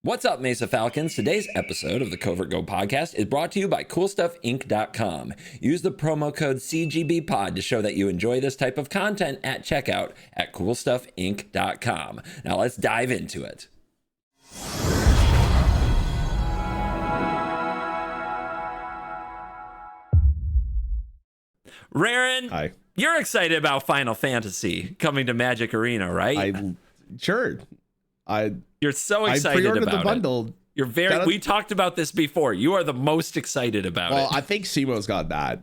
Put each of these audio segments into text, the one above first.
What's up, Mesa Falcons? Today's episode of the CovertGoPodcast is brought to you by CoolStuffInc.com. Use the promo code CGBPod to show that you enjoy this type of content at checkout at CoolStuffInc.com. Now let's dive into it. Raren, hi. You're excited about Final Fantasy coming to Magic Arena, right? Sure. You're so excited about the bundle. You're very. We talked about this before. You are the most excited about it. Well, I think Simo's got that,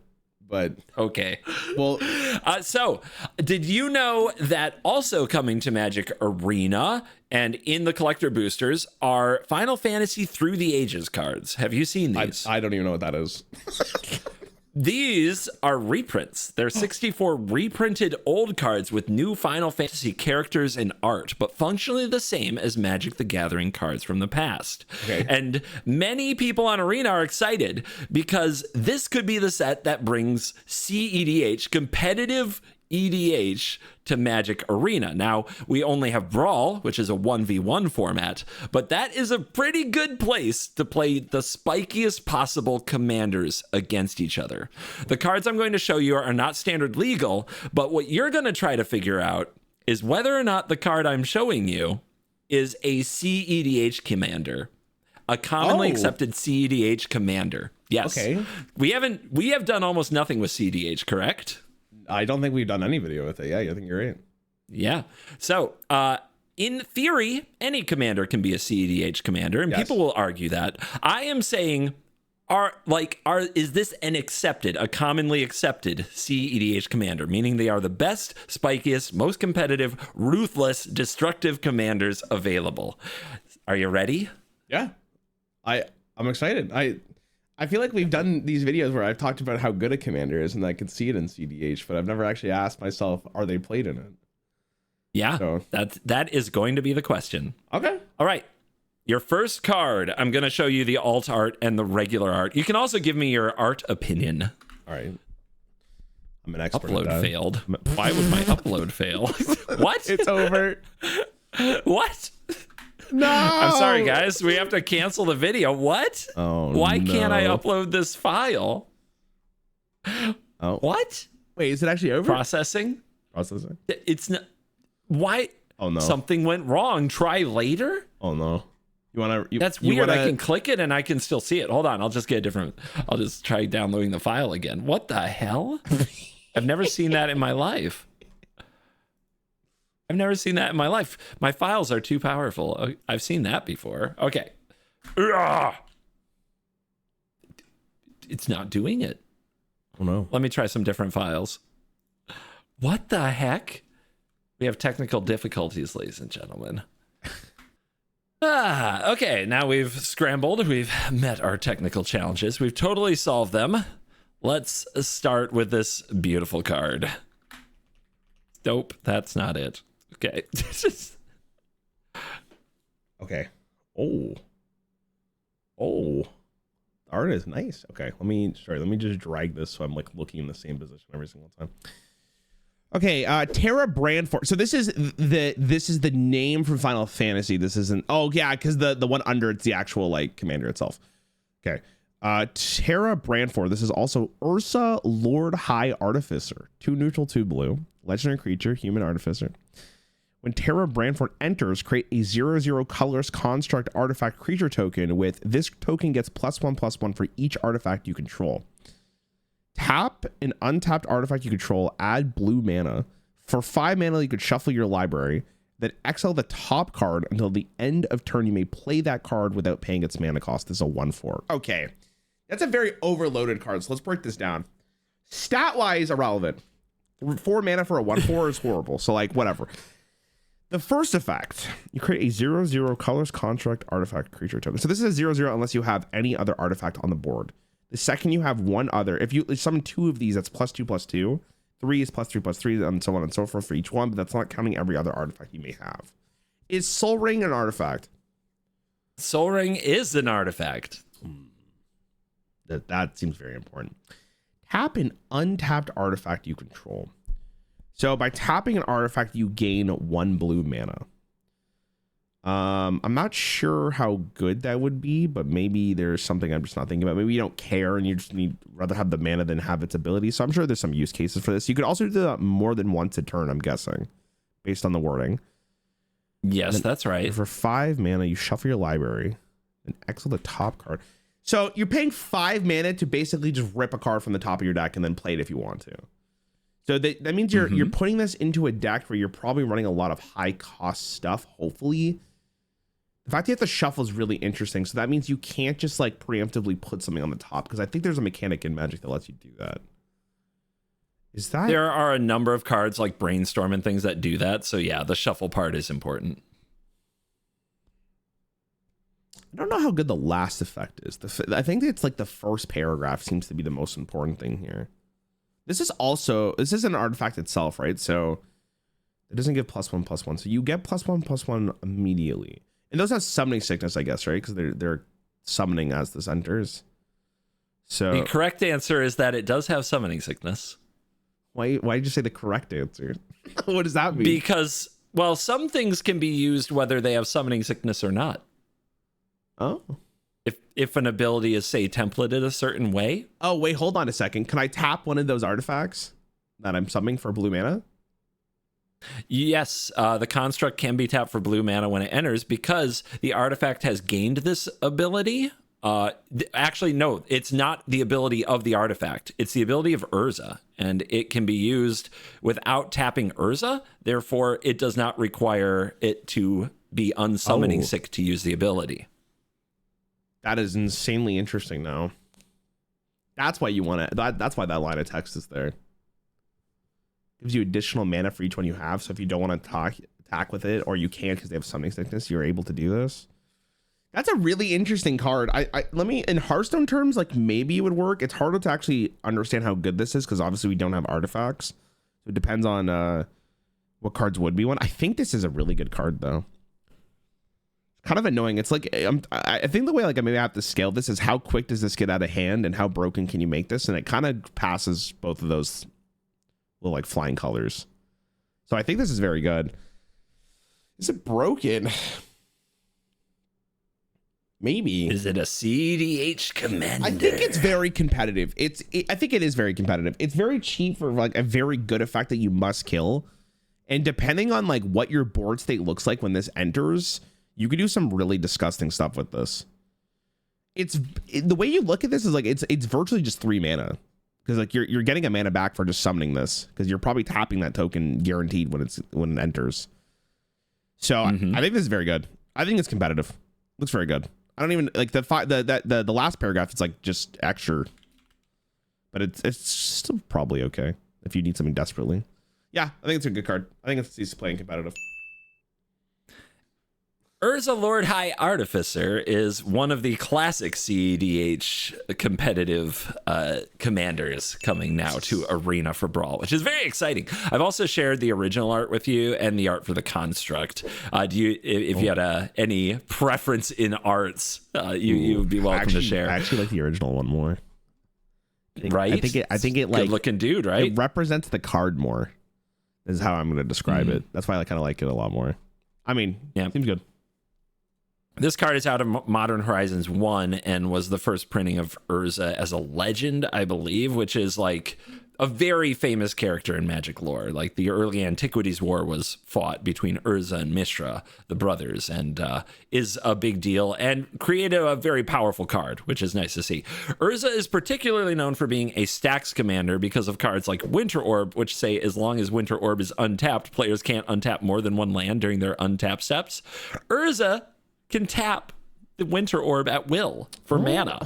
but okay. Well, so did you know that also coming to Magic Arena and in the collector boosters are Final Fantasy Through the Ages cards? Have you seen these? I don't even know what that is. These are reprints. They're 64 reprinted old cards with new Final Fantasy characters and art, but functionally the same as Magic the Gathering cards from the past. Okay. And many people on Arena are excited because this could be the set that brings cEDH, competitive EDH, to Magic Arena. Now, we only have Brawl, which is a 1v1 format, but that is a pretty good place to play the spikiest possible commanders against each other. The cards I'm going to show you are not standard legal, but what you're going to try to figure out is whether or not the card I'm showing you is a cEDH commander, a commonly accepted cEDH commander. Yes. Okay. We have done almost nothing with cEDH, correct? I don't think we've done any video with it. Yeah, I think you're right. Yeah. So, in theory, any commander can be a cEDH commander, and yes. people will argue that. I am saying, is this a commonly accepted cEDH commander? Meaning they are the best, spikiest, most competitive, ruthless, destructive commanders available. Are you ready? Yeah. I'm excited. I feel like we've done these videos where I've talked about how good a commander is and I can see it in cEDH, but I've never actually asked myself, are they played in it? Yeah, so. that is going to be the question. Okay. All right. Your first card, I'm going to show you the alt art and the regular art. You can also give me your art opinion. All right. I'm an expert. Upload failed. Why would my upload fail? What? It's over. What? No. I'm sorry, guys. We have to cancel the video. What? Oh, why can't I upload this file? Oh. What? Wait, is it actually over? Processing? It's not. Why? Oh, no. Something went wrong. Try later? Oh, no. That's weird. I can click it and I can still see it. Hold on. I'll just I'll just try downloading the file again. What the hell? I've never seen that in my life. I've never seen that in my life. My files are too powerful. I've seen that before. Okay. It's not doing it. Oh, no. Let me try some different files. What the heck? We have technical difficulties, ladies and gentlemen. Okay. Now we've scrambled. We've met our technical challenges. We've totally solved them. Let's start with this beautiful card. Nope, that's not it. Okay. Okay. Oh. Art is nice. Okay. Let me just drag this so I'm like looking in the same position every single time. Okay, Terra Brandford. So this is the name from Final Fantasy. This isn't. Oh yeah, because the one under it's the actual like commander itself. Okay. Terra Brandford. This is also Ursa Lord High Artificer. 2 neutral, 2 blue. Legendary creature, human artificer. When Terra Brandford enters, create a 0/0 colorless construct artifact creature token with this token gets +1/+1 for each artifact you control. Tap an untapped artifact you control, add blue mana. For 5 mana, you could shuffle your library, then exile the top card until the end of turn. You may play that card without paying its mana cost. This is a 1/4. Okay. That's a very overloaded card, so let's break this down. Stat-wise, irrelevant. 4 mana for a 1/4 is horrible, so like, whatever. The first effect, you create a 0/0 colorless construct artifact creature token. So this is a 0/0 unless you have any other artifact on the board. The second you have one other, if you summon 2 of these, that's +2/+2. 3 is +3/+3, and so on and so forth for each one, but that's not counting every other artifact you may have. Is Soul Ring an artifact? Soul Ring is an artifact. That seems very important. Tap an untapped artifact you control. So by tapping an artifact, you gain 1 blue mana. I'm not sure how good that would be, but maybe there's something I'm just not thinking about. Maybe you don't care and you just rather have the mana than have its ability. So I'm sure there's some use cases for this. You could also do that more than once a turn, I'm guessing, based on the wording. Yes, that's right. For 5 mana, you shuffle your library and exile the top card. So you're paying 5 mana to basically just rip a card from the top of your deck and then play it if you want to. So that means you're putting this into a deck where you're probably running a lot of high cost stuff, hopefully. The fact you have to shuffle is really interesting. So that means you can't just like preemptively put something on the top, because I think there's a mechanic in Magic that lets you do that. Is that... There are a number of cards like Brainstorm and things that do that. So yeah, the shuffle part is important. I don't know how good the last effect is. I think it's like the first paragraph seems to be the most important thing here. This is an artifact itself, right? So it doesn't give +1/+1. So you get +1/+1 immediately. And those have summoning sickness, I guess, right? Because they're summoning as this enters. So the correct answer is that it does have summoning sickness. Why did you say the correct answer? What does that mean? Because, well, some things can be used whether they have summoning sickness or not. Oh. If an ability is, say, templated a certain way. Oh, wait, hold on a second. Can I tap one of those artifacts that I'm summoning for blue mana? Yes, the construct can be tapped for blue mana when it enters because the artifact has gained this ability. Actually, no, it's not the ability of the artifact. It's the ability of Urza, and it can be used without tapping Urza. Therefore, it does not require it to be unsummoning sick to use the ability. That is insanely interesting now. That's why you want it. That's why that line of text is there. Gives you additional mana for each one you have. So if you don't want to attack with it, or you can't because they have summoning sickness, you're able to do this. That's a really interesting card. Let me, in Hearthstone terms, like maybe it would work. It's harder to actually understand how good this is because obviously we don't have artifacts. So it depends on what cards would be one. I think this is a really good card though. Kind of annoying. It's like I think the way like I maybe have to scale this is how quick does this get out of hand and how broken can you make this, and it kind of passes both of those little like flying colors. So I think this is very good. Is it broken? Maybe. Is it a cEDH commander? I think it's very competitive. I think it is very competitive. It's very cheap for like a very good effect that you must kill, and depending on like what your board state looks like when this enters, you could do some really disgusting stuff with this. The way you look at this is like it's virtually just 3 mana, because like you're getting a mana back for just summoning this, because you're probably tapping that token guaranteed when it enters. So I think this is very good. I think it's competitive. Looks very good. I don't even like the last paragraph. It's like just extra, but it's still probably okay if you need something desperately. Yeah, I think it's a good card. I think it's playing competitive. Urza Lord High Artificer is one of the classic cEDH competitive commanders coming now to Arena for Brawl, which is very exciting. I've also shared the original art with you and the art for the construct. If you had any preference in arts, you would be welcome to share. I actually like the original one more. Right? I think it like good looking dude, right? It represents the card more. Is how I'm going to describe it. That's why I kind of like it a lot more. I mean, yeah, seems good. This card is out of Modern Horizons 1 and was the first printing of Urza as a legend, I believe, which is like a very famous character in Magic lore. Like the early Antiquities War was fought between Urza and Mishra, the brothers, and is a big deal and created a very powerful card, which is nice to see. Urza is particularly known for being a stacks commander because of cards like Winter Orb, which say as long as Winter Orb is untapped, players can't untap more than one land during their untap steps. Urza can tap the Winter Orb at will for mana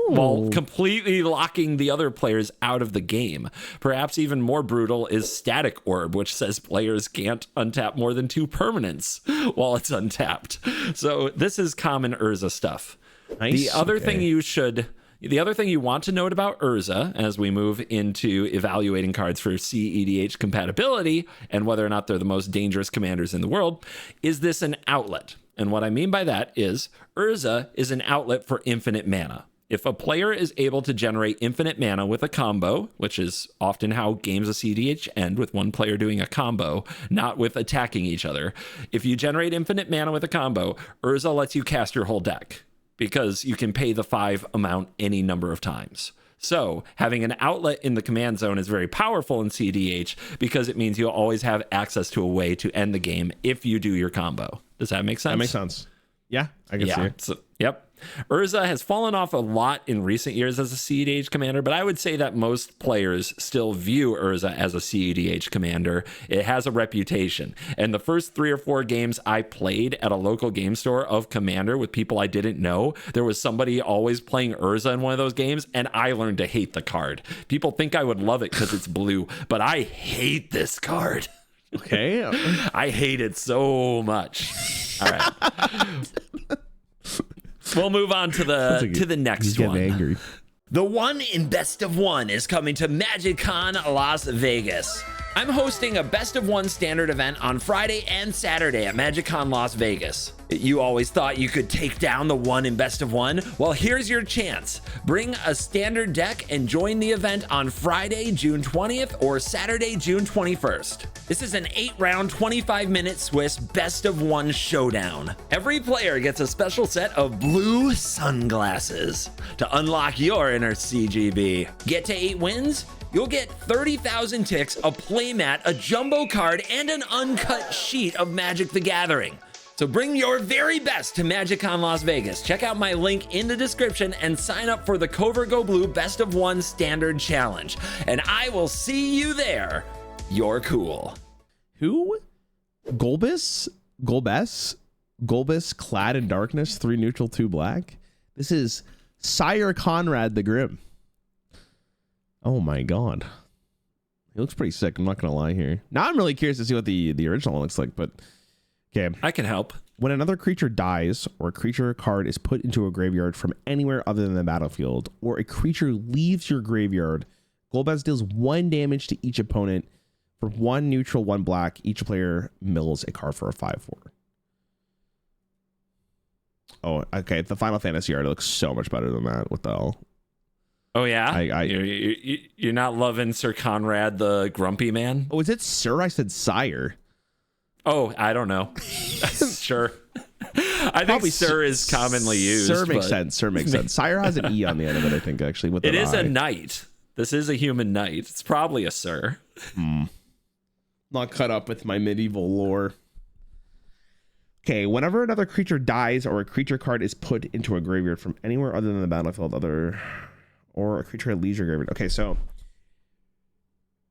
while completely locking the other players out of the game. Perhaps even more brutal is Static Orb, which says players can't untap more than 2 permanents while it's untapped. So this is common Urza stuff. Nice. The other thing you want to note about Urza as we move into evaluating cards for cEDH compatibility and whether or not they're the most dangerous commanders in the world is this an outlet. And what I mean by that is Urza is an outlet for infinite mana. If a player is able to generate infinite mana with a combo, which is often how games of cEDH end, with one player doing a combo, not with attacking each other. If you generate infinite mana with a combo, Urza lets you cast your whole deck because you can pay the 5 amount any number of times. So having an outlet in the command zone is very powerful in cEDH because it means you'll always have access to a way to end the game if you do your combo. Does that make sense? That makes sense. Yeah, I can see it. So, yep. Urza has fallen off a lot in recent years as a cEDH commander, but I would say that most players still view Urza as a cEDH commander. It has a reputation. And the first 3 or 4 games I played at a local game store of Commander with people I didn't know, there was somebody always playing Urza in one of those games, and I learned to hate the card. People think I would love it because it's blue, but I hate this card. Okay. I hate it so much. All right. We'll move on to the next one. Angry. The one in Best of One is coming to MagicCon Las Vegas. I'm hosting a Best of One Standard event on Friday and Saturday at MagicCon Las Vegas. You always thought you could take down the one in Best of One? Well, here's your chance. Bring a standard deck and join the event on Friday, June 20th or Saturday, June 21st. This is an 8-round, 25-minute Swiss Best of One showdown. Every player gets a special set of blue sunglasses to unlock your inner CGB. Get to 8 wins? You'll get 30,000 ticks, a playmat, a jumbo card, and an uncut sheet of Magic the Gathering. So bring your very best to MagicCon Las Vegas. Check out my link in the description and sign up for the CovertGoBlue Best of One Standard Challenge. And I will see you there. You're cool. Who? Golbus, clad in darkness, 3 neutral, 2 black. This is Sire Conrad the Grim. Oh my god, he looks pretty sick. I'm not gonna lie here. Now I'm really curious to see what the original one looks like. But okay, I can help. When another creature dies, or a creature card is put into a graveyard from anywhere other than the battlefield, or a creature leaves your graveyard, Golbez deals 1 damage to each opponent. For 1 neutral, 1 black, each player mills a card for a 5/4. Oh, okay. The Final Fantasy art looks so much better than that. What the hell? Oh yeah, you're not loving Sir Conrad the Grumpy Man? Oh, is it Sir? I said Sire. Oh, I don't know. Sure. I think Sir is commonly used. Sir makes sense. Sir makes sense. Sire has an E on the end of it, I think, actually. With it is a knight. This is a human knight. It's probably a Sir. Not cut up with my medieval lore. Okay, whenever another creature dies or a creature card is put into a graveyard from anywhere other than the battlefield, or a creature leaves your graveyard. Okay, so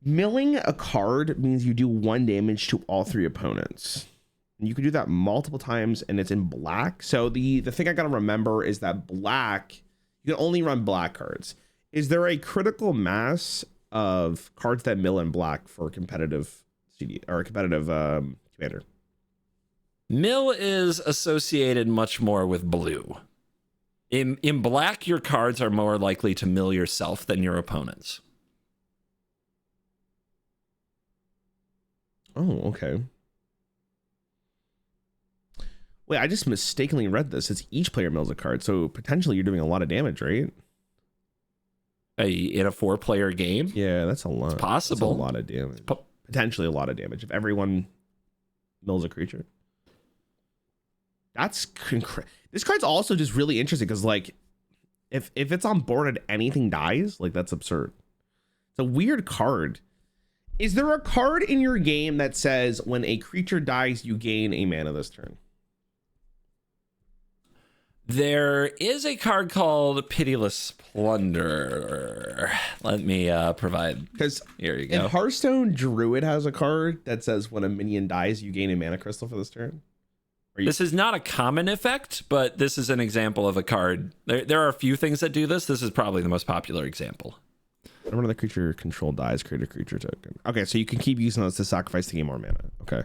milling a card means you do 1 damage to all 3 opponents. And you can do that multiple times, and it's in black. So the thing I gotta remember is that black, you can only run black cards. Is there a critical mass of cards that mill in black for competitive CD or competitive commander? Mill is associated much more with blue. In black, your cards are more likely to mill yourself than your opponents. Oh, okay. Wait, I just mistakenly read this. It's each player mills a card, so potentially you're doing a lot of damage, right? In a 4-player game? Yeah, that's a lot. It's possible. That's a lot of damage. Potentially a lot of damage if everyone mills a creature. That's this card's also just really interesting because, like, if it's on board and anything dies, like, that's absurd. It's a weird card. Is there a card in your game that says when a creature dies, you gain a mana this turn? There is a card called Pitiless Plunder. Let me provide. Because here you go. In Hearthstone, Druid has a card that says when a minion dies, you gain a mana crystal for this turn. This is not a common effect, but this is an example of a card. There are a few things that do this. This is probably the most popular example. Whenever the creature control dies, create a creature token. Okay, so you can keep using those to sacrifice to gain more mana. Okay.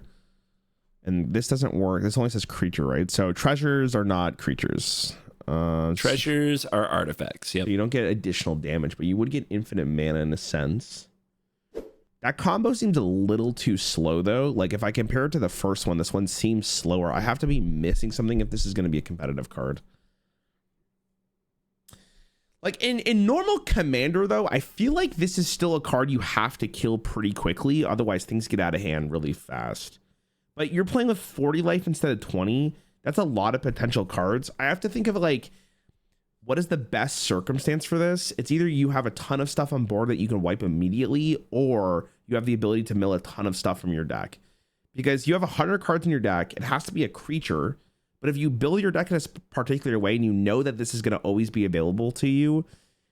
And this doesn't work. This only says creature, right? So treasures are not creatures. Treasures are artifacts. Yep. So you don't get additional damage, but you would get infinite mana in a sense. That combo seems a little too slow, though. Like, if I compare it to the first one, this one seems slower. I have to be missing something if this is going to be a competitive card. Like in normal Commander, though, I feel like this is still a card you have to kill pretty quickly. Otherwise, things get out of hand really fast. But you're playing with 40 life instead of 20. That's a lot of potential cards. I have to think of it like, what is the best circumstance for this? It's either you have a ton of stuff on board that you can wipe immediately, or you have the ability to mill a ton of stuff from your deck. Because you have 100 cards in your deck, it has to be a creature. But if you build your deck in a particular way and you know that this is going to always be available to you,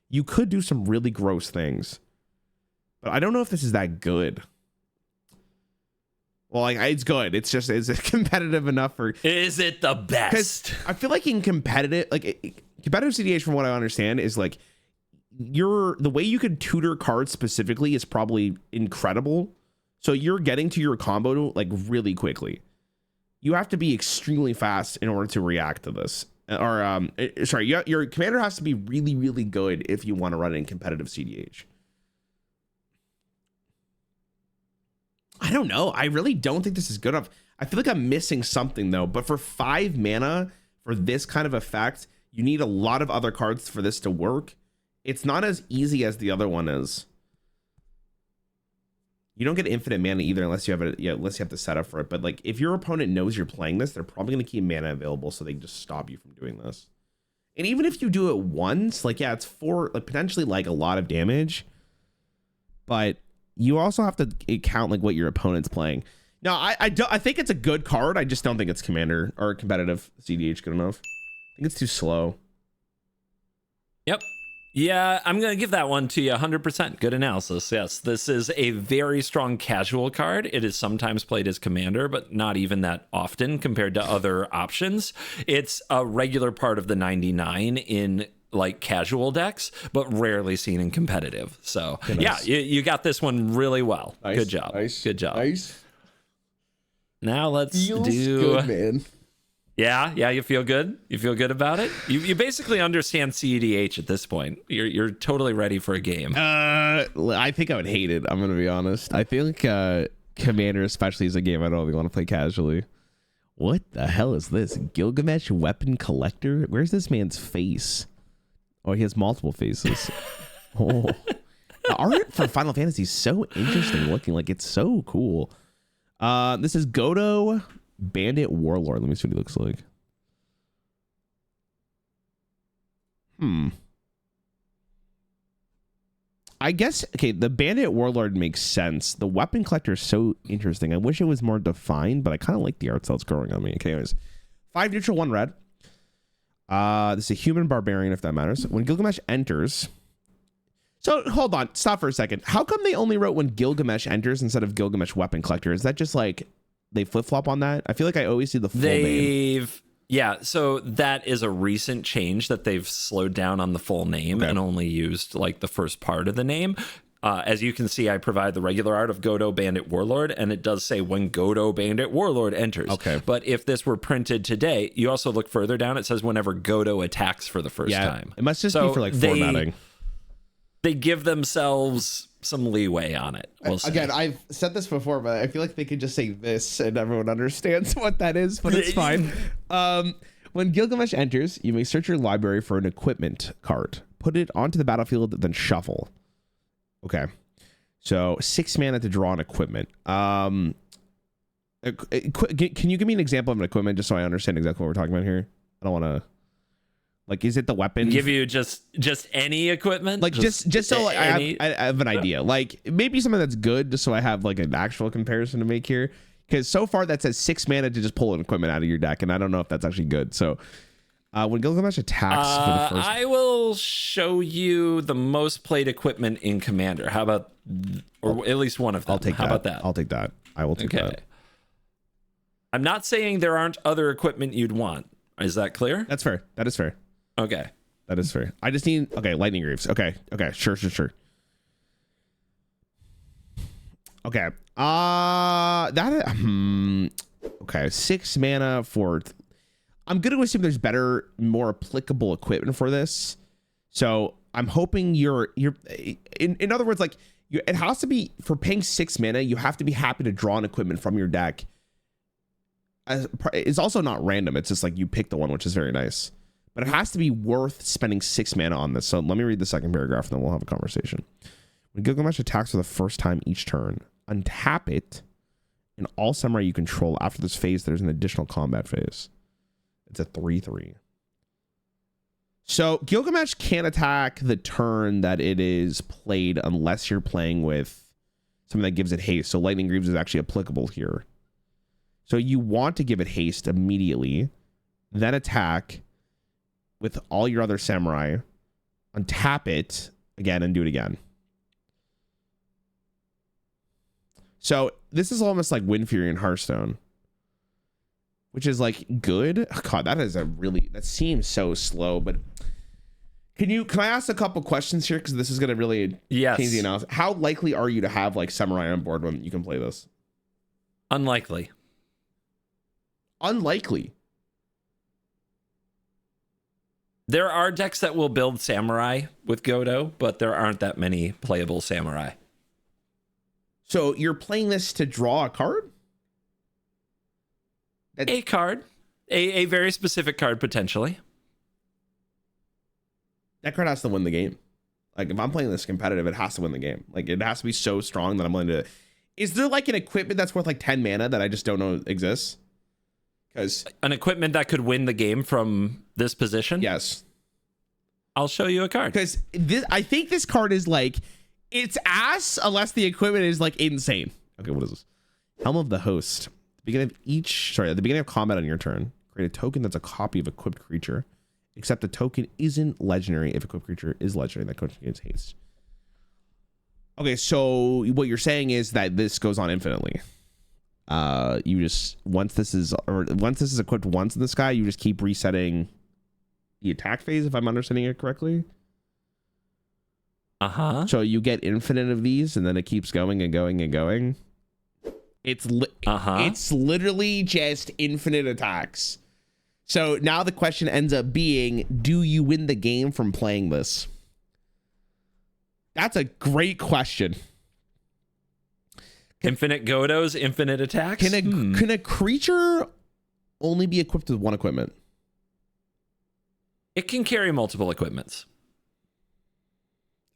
you could do some really gross things. But I don't know if this is that good. Well, like, it's good. It's just, is it competitive enough for... Is it the best? I feel like in competitive CEDH, from what I understand, is like, the way you could tutor cards specifically is probably incredible. So you're getting to your combo like really quickly. You have to be extremely fast in order to react to this. Or, sorry, your commander has to be really, really good if you want to run it in competitive CEDH. I don't know. I really don't think this is good enough. I feel like I'm missing something, though. But for 5 mana, for this kind of effect, you need a lot of other cards for this to work. It's not as easy as the other one is. You don't get infinite mana either unless you have unless you have to set up for it. But like, if your opponent knows you're playing this, they're probably going to keep mana available so they can just stop you from doing this. And even if you do it once, like, yeah, it's for like potentially like a lot of damage, but you also have to count like what your opponent's playing. Now, I think it's a good card. I just don't think it's commander or competitive CEDH good enough. I think it's too slow. Yep. Yeah, I'm going to give that one to you 100%. Good analysis. Yes, this is a very strong casual card. It is sometimes played as commander, but not even that often compared to other options. It's a regular part of the 99 in like casual decks, but rarely seen in competitive. So nice. Yeah, you got this one really well. Nice, good job. Nice, good job. Nice. Now let's Feels do good, man. Yeah, you feel good? You feel good about it? You basically understand cEDH at this point. You're totally ready for a game. I think I would hate it, I'm going to be honest. I think Commander especially is a game I don't really want to play casually. What the hell is this? Gilgamesh Weapon Collector? Where's this man's face? Oh, he has multiple faces. Oh. The art for Final Fantasy is so interesting looking. Like, it's so cool. This is Godo Bandit Warlord. Let me see what he looks like. I guess, okay, the Bandit Warlord makes sense. The Weapon Collector is so interesting. I wish it was more defined, but I kind of like the art style. It's growing on me. Okay, anyways. 5 neutral, 1 red. This is a human barbarian, if that matters. When Gilgamesh enters... So, hold on. Stop for a second. How come they only wrote when Gilgamesh enters instead of Gilgamesh Weapon Collector? Is that just like... they flip-flop on that? I feel like I always see the full name. Yeah, so that is a recent change that they've slowed down on the full name and only used like the first part of the name. As you can see, I provide the regular art of Godo Bandit Warlord, and it does say when Godo Bandit Warlord enters. Okay. But if this were printed today, you also look further down, it says whenever Godo attacks for the first time. It must just be for like formatting. They give themselves some leeway on it. Again, I've said this before, but I feel like they could just say this and everyone understands what that is, but it's fine. When Gilgamesh enters, you may search your library for an equipment card. Put it onto the battlefield, then shuffle. Okay. So 6 mana to draw an equipment. Can you give me an example of an equipment just so I understand exactly what we're talking about here? I don't want to... Like, is it the weapon? Give you just any equipment? Like, just so like, I have an idea. Like, maybe something that's good, just so I have like an actual comparison to make here. Because so far that says 6 mana to just pull an equipment out of your deck, and I don't know if that's actually good. So, when Gilgamesh attacks for the first... I will show you the most played equipment in Commander. How about, or at least one of them? I'll take How that. about that? I'll take that. I will take that. I'm not saying there aren't other equipment you'd want. Is that clear? That's fair. That is fair. Okay. That is fair. I just need... Okay, Lightning Greaves. Okay. Sure. Okay. Okay, 6 mana for... I'm going to assume there's better, more applicable equipment for this. So I'm hoping you're in other words, like, it has to be... For paying 6 mana, you have to be happy to draw an equipment from your deck. It's also not random. It's just like you pick the one, which is very nice. but it has to be worth spending 6 mana on this. So let me read the second paragraph and then we'll have a conversation. When Gilgamesh attacks for the first time each turn, untap it, and all samurai you control after this phase, there's an additional combat phase. It's a 3/3. So Gilgamesh can't attack the turn that it is played unless you're playing with something that gives it haste. So Lightning Greaves is actually applicable here. So you want to give it haste immediately, then attack with all your other samurai, untap it again, and do it again. So this is almost like Wind Fury in Hearthstone, which is like good. Oh, God, that seems so slow, but can I ask a couple questions here? Because this is going to really change the analysis. How likely are you to have like samurai on board when you can play this? Unlikely. There are decks that will build samurai with Godo, but there aren't that many playable samurai. So you're playing this to draw a card? A card. A very specific card, potentially. That card has to win the game. Like, if I'm playing this competitive, it has to win the game. Like, it has to be so strong that I'm willing to... Is there, like, an equipment that's worth, like, 10 mana that I just don't know exists? Because... An equipment that could win the game from this position? Yes. I'll show you a card. Because I think this card is, like... It's ass unless the equipment is, like, insane. Okay, what is this? Helm of the Host. At the beginning of combat on your turn, create a token that's a copy of equipped creature, except the token isn't legendary. If equipped creature is legendary, that token gets haste. Okay, so what you're saying is that this goes on infinitely. You just once this is equipped once in the sky, you just keep resetting the attack phase, if I'm understanding it correctly. So you get infinite of these, and then it keeps going and going and going. It's literally just infinite attacks. So now the question ends up being, do you win the game from playing this? That's a great question. Infinite Godos, infinite attacks? Can a creature only be equipped with one equipment? It can carry multiple equipments.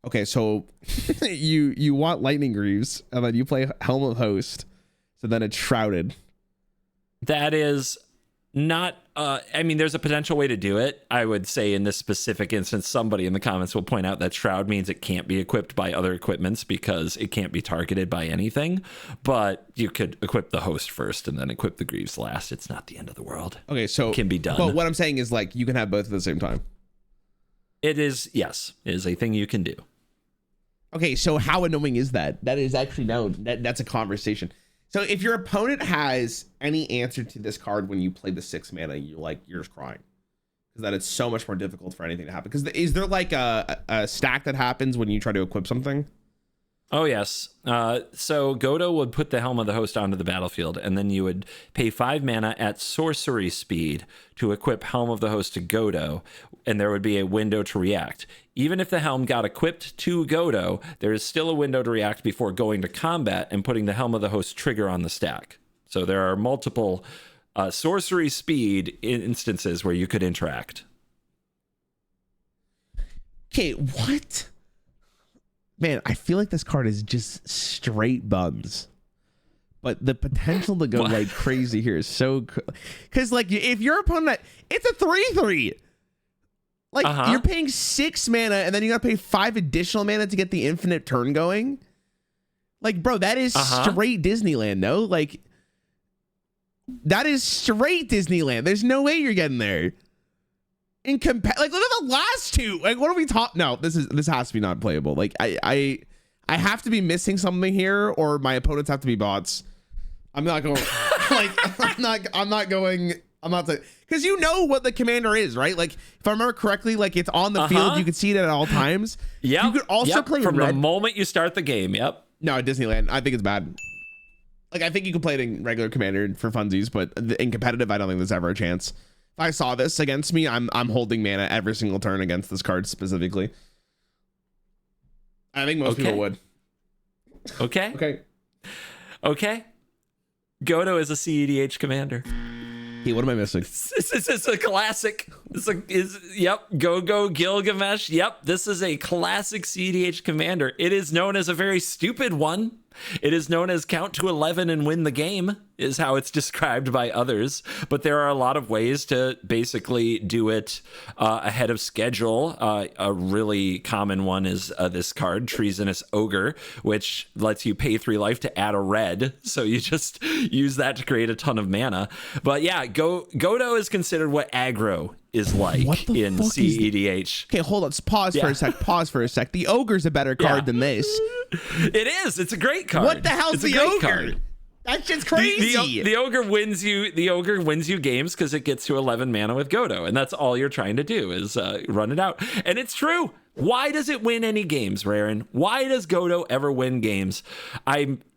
Okay, so you want Lightning Greaves, and then you play Helm of Host, so then it's Shrouded. That is not... I mean, there's a potential way to do it. I would say in this specific instance, somebody in the comments will point out that Shroud means it can't be equipped by other equipments because it can't be targeted by anything. But you could equip the Host first and then equip the Greaves last. It's not the end of the world. Okay, so... It can be done. But what I'm saying is, like, you can have both at the same time. It is, yes. It is a thing you can do. Okay, so how annoying is that? That is actually known. That's a conversation. So if your opponent has any answer to this card when you play the 6 mana, you're just crying. Because that it's so much more difficult for anything to happen. Because is there like a stack that happens when you try to equip something? Oh, yes. So Godo would put the Helm of the Host onto the battlefield, and then you would pay 5 mana at sorcery speed to equip Helm of the Host to Godo, and there would be a window to react. Even if the Helm got equipped to Godo, there is still a window to react before going to combat and putting the Helm of the Host trigger on the stack. So there are multiple sorcery speed instances where you could interact. Okay, what? Man, I feel like this card is just straight buns. But the potential to go like crazy here is so... Because, like, if your opponent... It's a 3/3. Like, you're paying 6 mana, and then you gotta pay 5 additional mana to get the infinite turn going. Like, bro, that is straight Disneyland, no? Like, that is straight Disneyland. There's no way you're getting there. Like, look at the last two. Like, what are we talking? No, this has to be not playable. Like, I have to be missing something here, or my opponents have to be bots. I'm not going. Because you know what the commander is, right? Like, if I remember correctly, like, it's on the field. You can see it at all times. Yeah. You could also play from red. the moment you start the game. Yep. No, Disneyland. I think it's bad. Like, I think you can play it in regular commander for funsies, but in competitive, I don't think there's ever a chance. If I saw this against me, I'm holding mana every single turn against this card specifically. I think most people would. Okay. Godo is a cEDH commander. What am I missing? This is a classic. Yep. Go Gilgamesh. Yep. This is a classic cEDH commander. It is known as a very stupid one. It is known as count to 11 and win the game, is how it's described by others. But there are a lot of ways to basically do it ahead of schedule. A really common one is this card, Treasonous Ogre, which lets you pay 3 life to add a red. So you just use that to create a ton of mana. But yeah, Godo is considered what aggro is like in cEDH. Okay, hold on. Pause for a sec. The Ogre's a better card than this. It is. It's a great card. What the hell's the Ogre? Card. That's just crazy. The Ogre wins you. The Ogre wins you games because it gets to 11 mana with Godo, and that's all you're trying to do is run it out. And it's true. Why does it win any games, Raren? Why does Godo ever win games?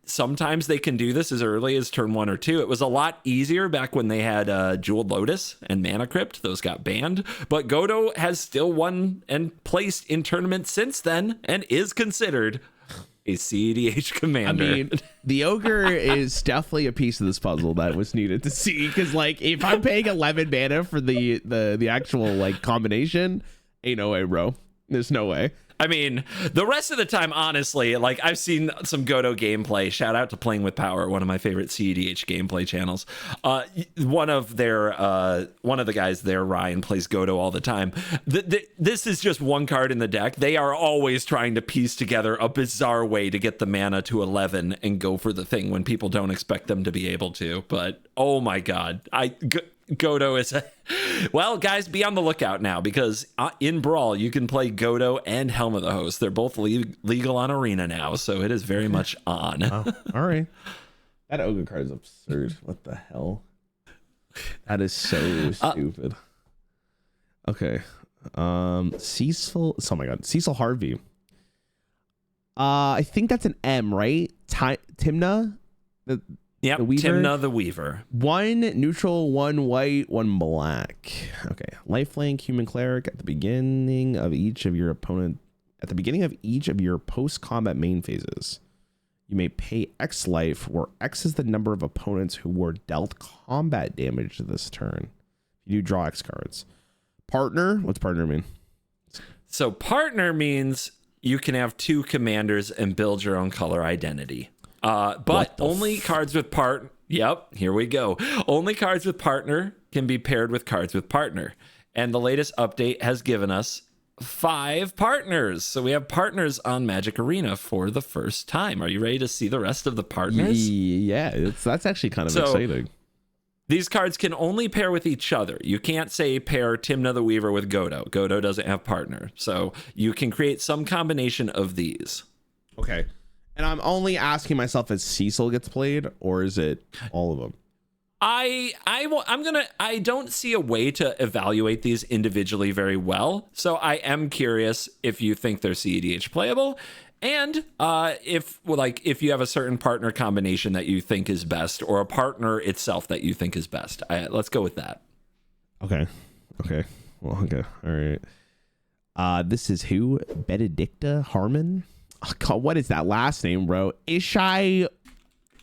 Sometimes they can do this as early as turn 1 or 2. It was a lot easier back when they had Jeweled Lotus and Mana Crypt. Those got banned. But Godo has still won and placed in tournaments since then and is considered a cEDH commander. I mean, the Ogre is definitely a piece of this puzzle that was needed to see. Because, like, if I'm paying 11 mana for the actual, like, combination, ain't no way, bro. There's no way. I mean, the rest of the time, honestly, like I've seen some Godo gameplay. Shout out to Playing with Power, one of my favorite cEDH gameplay channels. One of the guys there, Ryan, plays Godo all the time. This is just one card in the deck. They are always trying to piece together a bizarre way to get the mana to 11 and go for the thing when people don't expect them to be able to. But oh my god, Godo is well, guys, be on the lookout now because in Brawl you can play Godo and Helm of the Host. They're both legal on Arena now, so it is very much on. Oh, all right. That Ogre card is absurd. What the hell? That is so stupid. Okay. Cecil. Oh my god, Cecil Harvey. I think that's an M, right? Timna. Yep, Timna the Weaver. 1 neutral, 1 white, 1 black. Okay. Lifelink, Human Cleric at the beginning of each of your post-combat main phases. You may pay X life, where X is the number of opponents who were dealt combat damage this turn. You draw X cards. Partner? What's partner mean? So partner means you can have 2 commanders and build your own color identity. But only cards with Yep, here we go. Only cards with partner can be paired with cards with partner. And the latest update has given us 5 partners. So we have partners on Magic Arena for the first time. Are you ready to see the rest of the partners? Yeah, that's actually kind of exciting. These cards can only pair with each other. You can't say pair Timna the Weaver with Godo. Godo doesn't have partner. So you can create some combination of these. Okay. And I'm only asking myself as Cecil gets played, or is it all of them? I don't see a way to evaluate these individually very well. So I am curious if you think they're cEDH playable, and if you have a certain partner combination that you think is best, or a partner itself that you think is best. Let's go with that. Okay. Well, okay. All right. This is who? Benedicta Harmon. Oh, God, what is that last name, bro? Ishai.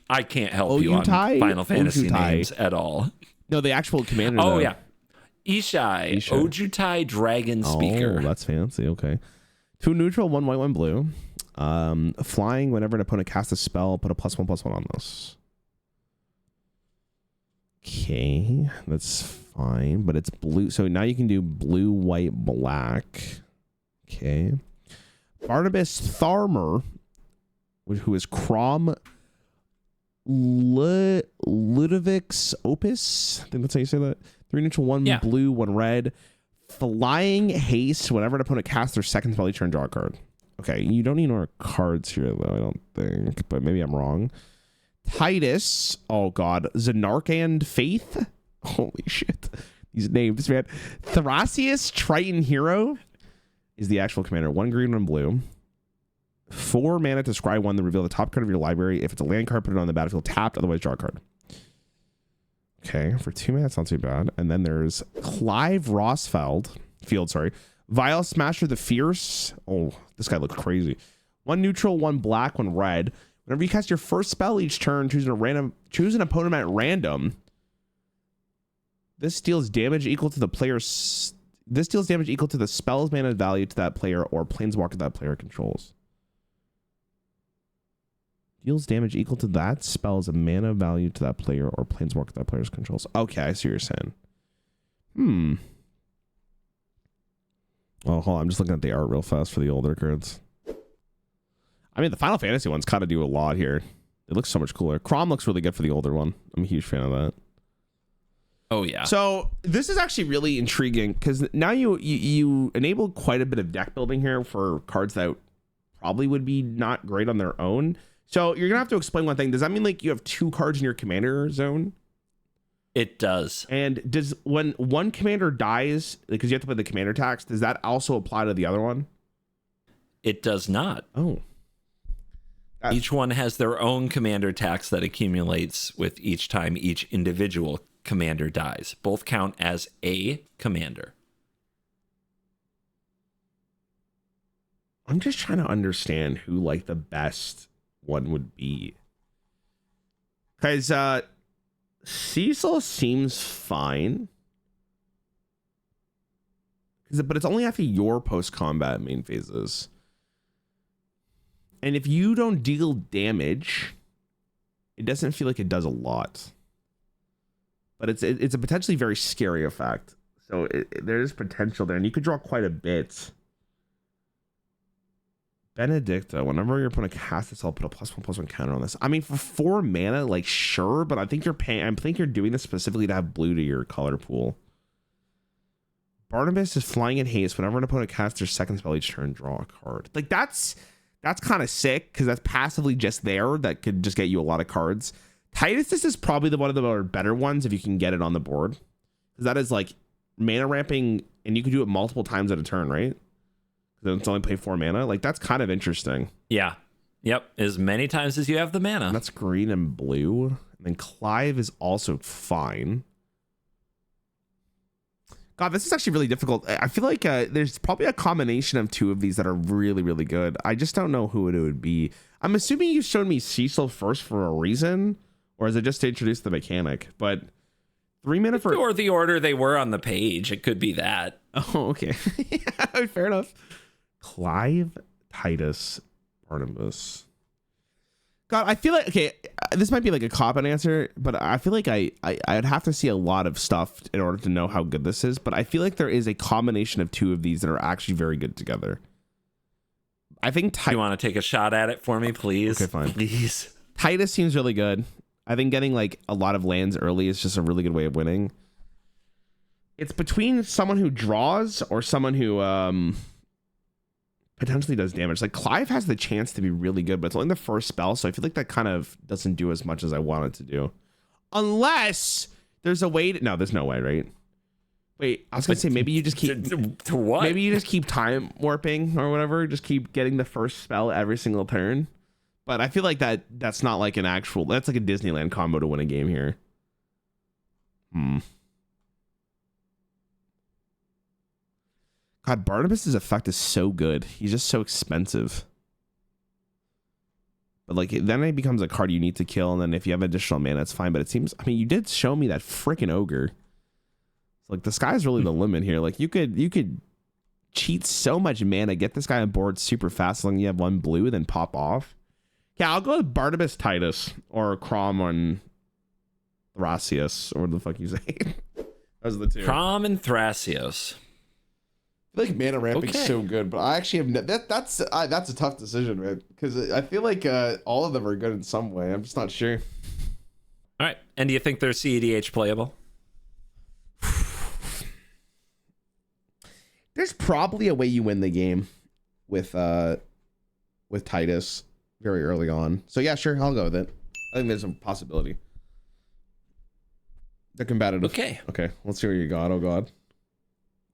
I can't help you on Final Fantasy names at all. No, the actual commander. Oh, yeah. Ishai. Ojutai Dragon Speaker. Oh, that's fancy. Okay. 2 neutral, 1 white, 1 blue. Flying whenever an opponent casts a spell, put a +1/+1 on this. Okay, that's fine, but it's blue. So now you can do blue, white, black. Okay. Barnabas Tharmer, who is Crom Ludovic's Opus. I think that's how you say that. 3 neutral, 1 blue, 1 red. Flying haste. Whenever an opponent casts their second spell, each turn, draw a card. Okay, you don't need more cards here, though, I don't think. But maybe I'm wrong. Titus. Oh, God. Zanarkand Faith. Holy shit. These names, man. Thrasius Triton Hero is the actual commander. 1 green, 1 blue. 4 mana to scry 1, then reveal the top card of your library. If it's a land card, put it on the battlefield tapped, otherwise draw a card. Okay, for 2 mana, it's not too bad. And then there's Clive Field, Vile Smasher the Fierce. Oh, this guy looks crazy. 1 neutral, 1 black, 1 red. Whenever you cast your first spell each turn, choose an opponent at random. This deals damage equal to the player's. This deals damage equal to the spell's mana value to that player or planeswalker that player controls. Deals damage equal to that spell's mana value to that player or planeswalker that player's controls. Okay, I see what you're saying. Oh, hold on. I'm just looking at the art real fast for the older cards. I mean, the Final Fantasy ones kind of do a lot here. It looks so much cooler. Crom looks really good for the older one. I'm a huge fan of that. Oh, yeah. So this is actually really intriguing because now you enable quite a bit of deck building here for cards that probably would be not great on their own. So you're going to have to explain one thing. Does that mean like you have 2 cards in your commander zone? It does. And does when one commander dies, because you have to play the commander tax, does that also apply to the other one? It does not. Oh. Each one has their own commander tax that accumulates with each time each individual commander dies. Both count as a commander. I'm just trying to understand who like the best one would be. Because Cecil seems fine. But it's only after your post-combat main phases. And if you don't deal damage, it doesn't feel like it does a lot. But it's a potentially very scary effect. So there's potential there. And you could draw quite a bit. Benedicta, whenever you're putting a cast this, I'll put a +1/+1 counter on this. I mean, for 4 mana, like sure, but I think you're doing this specifically to have blue to your color pool. Barnabas is flying in haste. Whenever an opponent casts their second spell each turn, draw a card. Like that's kind of sick because that's passively just there. That could just get you a lot of cards. Titus, this is probably one of the better ones if you can get it on the board. Because that is like mana ramping, and you can do it multiple times at a turn, right? Then it's only play 4 mana. Like that's kind of interesting. Yeah. Yep. As many times as you have the mana. And that's green and blue. And then Clive is also fine. God, this is actually really difficult. I feel like there's probably a combination of 2 of these that are really, really good. I just don't know who it would be. I'm assuming you showed me Cecil first for a reason, or is it just to introduce the mechanic? But 3 mana for... Or the order they were on the page. It could be that. Oh, okay. Yeah, fair enough. Clive, Titus, Barnabas. God, I feel like, okay, this might be like a cop-out answer, but I feel like I'd have to see a lot of stuff in order to know how good this is, but I feel like there is a combination of 2 of these that are actually very good together. I think... You want to take a shot at it for me, please? Okay, fine. Please. Titus seems really good. I think getting like a lot of lands early is just a really good way of winning. It's between someone who draws or someone who... potentially does damage. Like Clive has the chance to be really good, but it's only the first spell, so I feel like that kind of doesn't do as much as I want it to do. Unless there's a way to... No, there's no way, right? Wait, I was gonna say maybe you just keep... To what? Maybe you just keep time warping or whatever. Just keep getting the first spell every single turn. But I feel like that's not like an actual... That's like a Disneyland combo to win a game here. God, Barnabas's effect is so good. He's just so expensive. But like, then it becomes a card you need to kill, and then if you have additional mana, it's fine. But it seems, I mean, you did show me that freaking ogre. So like, the sky's really the limit here. Like, you could cheat so much mana, get this guy on board super fast, as long as you have 1 blue, then pop off. Yeah, I'll go with Barnabas Titus or Crom on Thrasios, or what the fuck you say. Those are the 2. Crom and Thrasios. I feel like mana ramping's so good, but I actually have that's a tough decision, man, because I feel like all of them are good in some way. I'm just not sure. All right, and do you think they're cEDH playable? There's probably a way you win the game with Titus very early on. So yeah, sure, I'll go with it. I think there's a possibility. They're combative. Okay, let's see what you got. Oh God.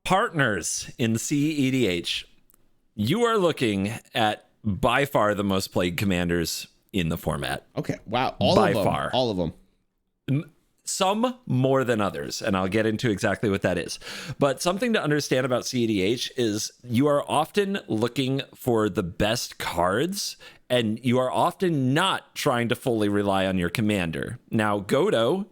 Partners in cEDH. You are looking at by far the most played commanders in the format. Okay. Wow. All of them. Some more than others, and I'll get into exactly what that is. But something to understand about cEDH is you are often looking for the best cards, and you are often not trying to fully rely on your commander. Now, Godo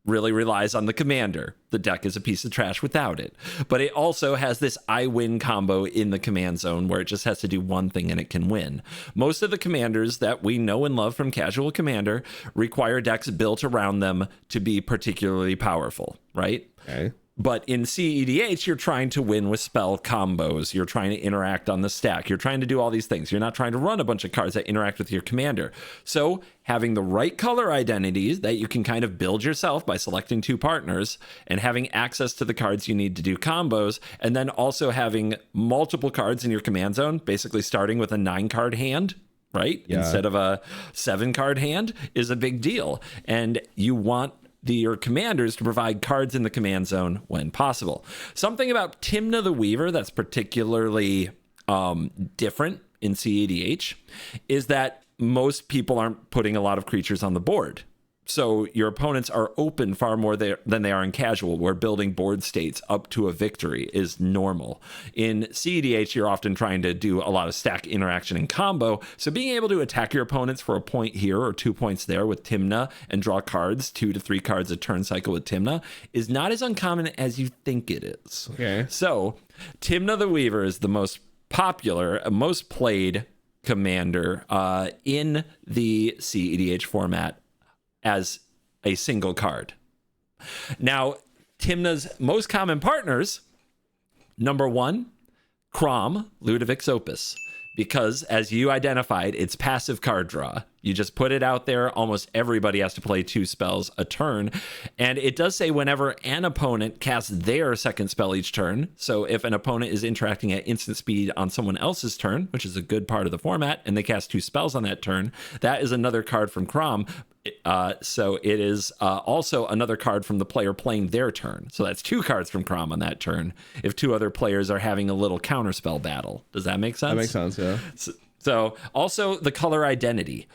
really relies on the commander. The deck is a piece of trash without it. But it also has this I win combo in the command zone where it just has to do one thing and it can win. Most of the commanders that we know and love from Casual Commander require decks built around them to be particularly powerful, right? Okay. But in cEDH, you're trying to win with spell combos. You're trying to interact on the stack. You're trying to do all these things. You're not trying to run a bunch of cards that interact with your commander. So having the right color identities that you can kind of build yourself by selecting 2 partners and having access to the cards you need to do combos, and then also having multiple cards in your command zone, basically starting with a 9-card hand, right? Yeah. Instead of a 7-card hand is a big deal. And you want your commanders to provide cards in the command zone when possible. Something about Tymna the Weaver that's particularly different in cEDH is that most people aren't putting a lot of creatures on the board. So your opponents are open far more than they are in Casual, where building board states up to a victory is normal. In cEDH, you're often trying to do a lot of stack interaction and combo, so being able to attack your opponents for a point here or 2 points there with Tymna and draw cards, 2 to 3 cards a turn cycle with Tymna, is not as uncommon as you think it is. Okay. So Tymna the Weaver is the most popular, most played commander in the cEDH format as a single card. Now, Tymna's most common partners, number 1, Crom, Ludovic's Opus, because as you identified, it's passive card draw. You just put it out there. Almost everybody has to play 2 spells a turn. And it does say whenever an opponent casts their second spell each turn. So if an opponent is interacting at instant speed on someone else's turn, which is a good part of the format, and they cast 2 spells on that turn, that is another card from Crom. So it is also another card from the player playing their turn. So that's 2 cards from Crom on that turn if 2 other players are having a little counterspell battle. Does that make sense? That makes sense, yeah. So also the color identity.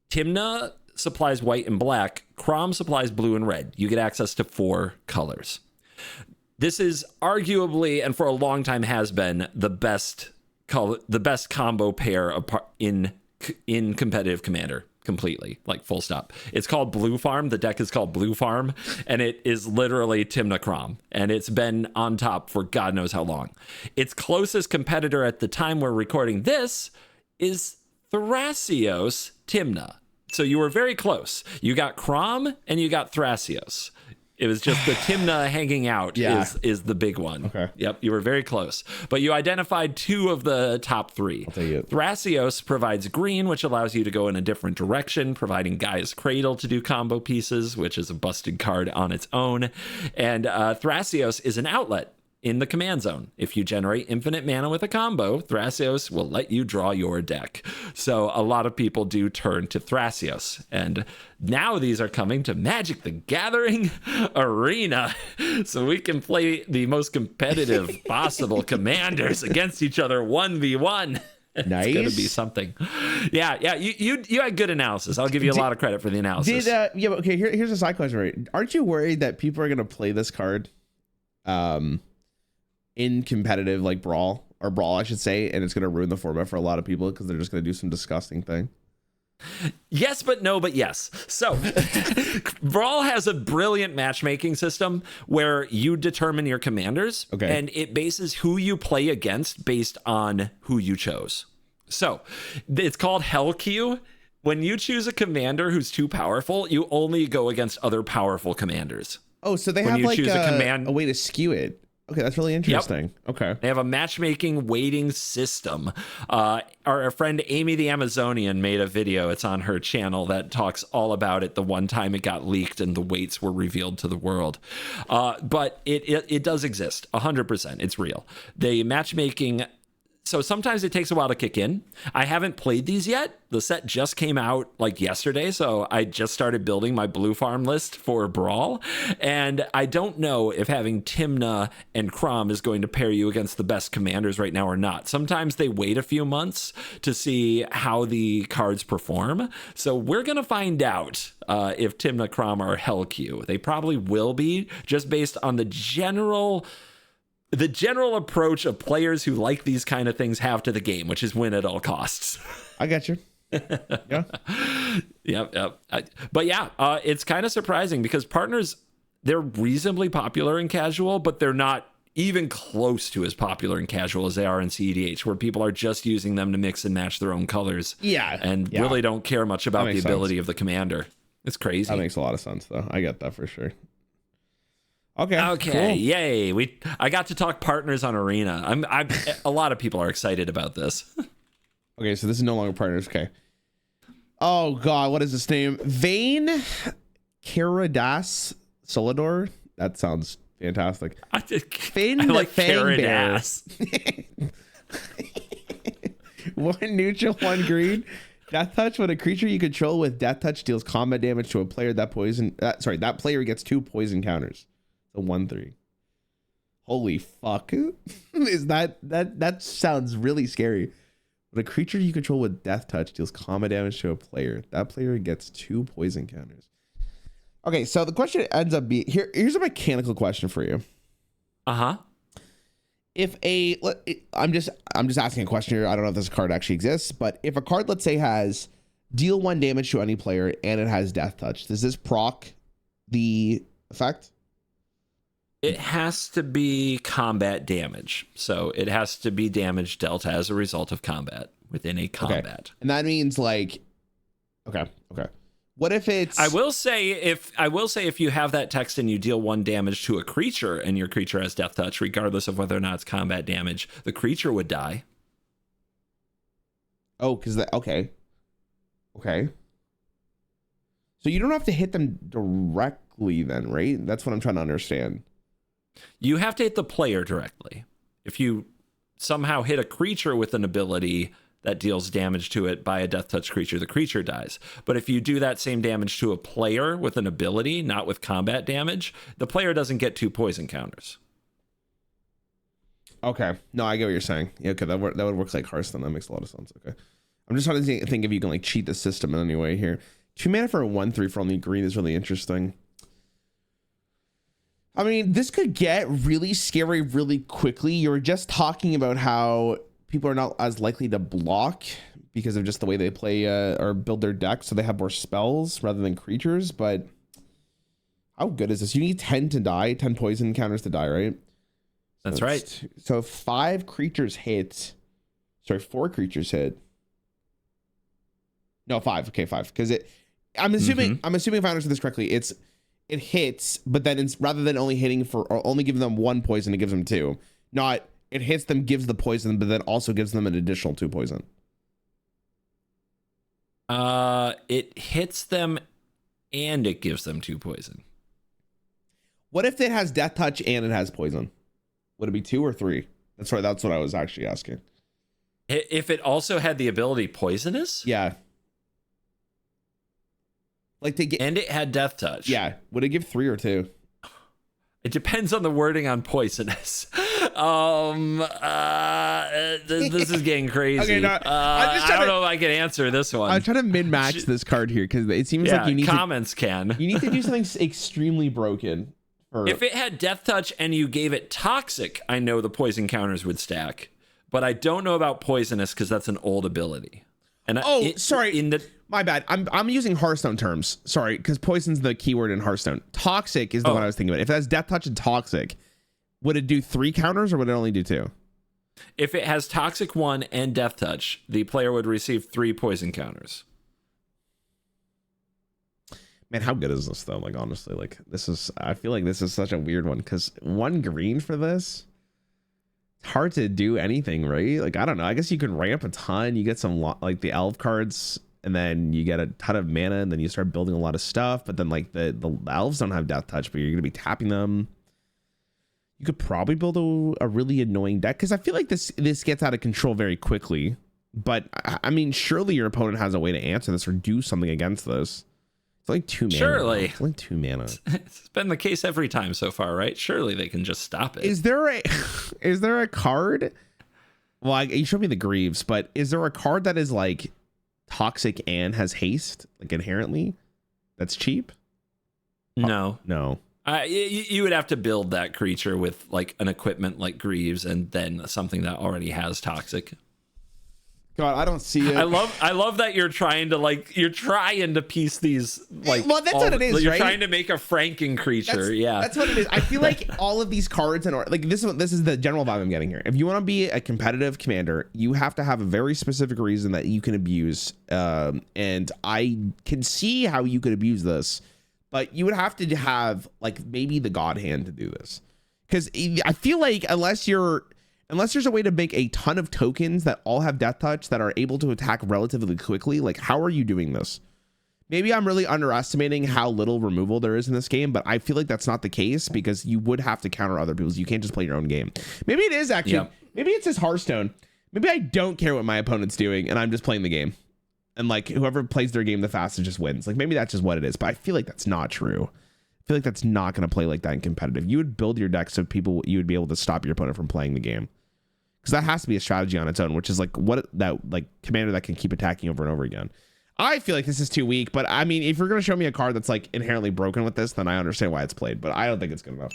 Tymna supplies white and black. Crom supplies blue and red. You get access to 4 colors. This is arguably, and for a long time has been, the best combo pair in competitive Commander. Completely, like full stop. It's called Blue Farm. The deck is called Blue Farm, and it is literally Tymna Crom, and it's been on top for God knows how long. Its closest competitor at the time we're recording this is Thrasios Tymna. So you were very close. You got Crom and you got Thrasios. It was just the Tymna hanging out is the big one. Okay. Yep, you were very close. But you identified 2 of the top 3. I'll take it. Thrasios provides green, which allows you to go in a different direction, providing Gaia's Cradle to do combo pieces, which is a busted card on its own. And Thrasios is an outlet in the command zone. If you generate infinite mana with a combo, Thrasios will let you draw your deck. So a lot of people do turn to Thrasios. And now these are coming to Magic the Gathering Arena. So we can play the most competitive possible commanders against each other 1v1. Nice. It's gonna be something. Yeah. You had good analysis. I'll give you a lot of credit for the analysis. Okay. Here's a side question. Right? Aren't you worried that people are gonna play this card, in competitive like brawl, I should say, and it's gonna ruin the format for a lot of people because they're just gonna do some disgusting thing? Yes, but no, but yes. So Brawl has a brilliant matchmaking system where you determine your commanders, and it bases who you play against based on who you chose. So it's called Hell Queue. When you choose a commander who's too powerful, you only go against other powerful commanders. Oh, so they have like a way to skew it. Okay, that's really interesting. Yep. Okay. They have a matchmaking weighting system. Our friend Amy the Amazonian made a video. It's on her channel that talks all about it the one time it got leaked and the weights were revealed to the world. But it does exist, 100%. It's real. The matchmaking... So sometimes it takes a while to kick in. I haven't played these yet. The set just came out like yesterday, so I just started building my Blue Farm list for Brawl. And I don't know if having Tymna and Crom is going to pair you against the best commanders right now or not. Sometimes they wait a few months to see how the cards perform. So we're going to find out if Tymna, Crom are Hell Queue. They probably will be, just based on the general approach of players who like these kind of things have to the game, which is win at all costs. I got you. Yeah. Yep. But yeah, it's kind of surprising because partners they're reasonably popular in casual, but they're not even close to as popular in casual as they are in cEDH, where people are just using them to mix and match their own colors. And really don't care much about the ability of the commander. It's crazy. That makes a lot of sense, though. I get that for sure. Okay. Cool. Yay! I got to talk partners on Arena. I'm a lot of people are excited about this. Okay, so this is no longer partners. Okay. Oh God, what is this name? Vane Caradas Solidor. That sounds fantastic. I like Caradas. 1 neutral, 1 green. Death touch. When a creature you control with death touch deals combat damage to a player, that player gets 2 poison counters. So 1/3. Holy fuck! Is that sounds really scary. When a creature you control with death touch deals combat damage to a player, that player gets 2 poison counters. Okay, so the question ends up being here's a mechanical question for you. If I'm just asking a question here. I don't know if this card actually exists, but if a card, let's say, has deal 1 damage to any player and it has death touch, does this proc the effect? It has to be combat damage. So it has to be damage dealt as a result of combat within a combat. Okay. And that means like, okay. What if it's... I will say if you have that text and you deal 1 damage to a creature and your creature has death touch, regardless of whether or not it's combat damage, the creature would die. Oh, because that... Okay. So you don't have to hit them directly then, right? That's what I'm trying to understand. You have to hit the player directly. If you somehow hit a creature with an ability that deals damage to it by a death touch creature, the creature dies. But if you do that same damage to a player with an ability, not with combat damage, the player doesn't get 2 poison counters. Okay. No, I get what you're saying. Yeah, okay, that would work like Hearthstone. That makes a lot of sense. Okay. I'm just trying to think if you can like cheat the system in any way here. 2 mana for a 1/3 for only green is really interesting. I mean, this could get really scary really quickly. You were just talking about how people are not as likely to block because of just the way they play or build their deck, so they have more spells rather than creatures. But how good is this? You need 10 to die, 10 poison counters to die, right? That's right. So if 5 creatures hit, 4 creatures hit. No, 5. Okay, 5. Because I'm assuming if I understand this correctly, it hits, but then rather than only hitting or only giving them 1 poison, it gives them 2. Not it hits them, gives the poison, but then also gives them an additional 2 poison. It hits them and it gives them 2 poison. What if it has death touch and it has poison? Would it be 2 or 3? That's right. That's what I was actually asking. If it also had the ability poisonous? Yeah. Like and it had death touch. Yeah. Would it give 3 or 2? It depends on the wording on poisonous. This is getting crazy. Okay, no, I don't know if I can answer this one. I'm trying to min-max this card here because it seems like you need You need to do something extremely broken. If it had death touch and you gave it toxic, I know the poison counters would stack. But I don't know about poisonous because that's an old ability. And sorry. My bad. I'm using Hearthstone terms. Sorry, because poison's the keyword in Hearthstone. Toxic is the one I was thinking about. If it has death touch and toxic, would it do 3 counters or would it only do 2? If it has toxic 1 and death touch, the player would receive 3 poison counters. Man, how good is this though? Like honestly, I feel like this is such a weird one because 1 green for this. It's hard to do anything, right? Like I don't know. I guess you can ramp a ton. You get some like the elf cards, and then you get a ton of mana, and then you start building a lot of stuff. But then like the elves don't have death touch, but you're gonna be tapping them. You could probably build a really annoying deck because I feel like this gets out of control very quickly. But I mean, surely your opponent has a way to answer this or do something against this. It's like 2 mana. Surely. It's like 2 mana. It's been the case every time so far, right? Surely they can just stop it. Is there a card? Well, you showed me the Greaves, but is there a card that is like toxic and has haste, like inherently? That's cheap? No. No. You would have to build that creature with like an equipment like Greaves and then something that already has toxic. God, I don't see it. I love that you're trying to piece these like. Well, that's what it is. You're right? trying to make a Franken creature. That's what it is. I feel like all of these cards and like this is the general vibe I'm getting here. If you want to be a competitive commander, you have to have a very specific reason that you can abuse. And I can see how you could abuse this, but you would have to have like maybe the God Hand to do this, because I feel like unless there's a way to make a ton of tokens that all have death touch that are able to attack relatively quickly, like how are you doing this? Maybe I'm really underestimating how little removal there is in this game, but I feel like that's not the case, because you would have to counter other people's. You can't just play your own game. Maybe it is actually. Yep. Maybe it's just Hearthstone. Maybe I don't care what my opponent's doing and I'm just playing the game. And like whoever plays their game the fastest just wins. Like maybe that's just what it is, but I feel like that's not true. I feel like that's not going to play like that in competitive. You would build your deck so you would be able to stop your opponent from playing the game. Because that has to be a strategy on its own, which is like what that like commander that can keep attacking over and over again. I feel like this is too weak, but I mean, if you're going to show me a card that's like inherently broken with this, then I understand why it's played, but I don't think it's good enough.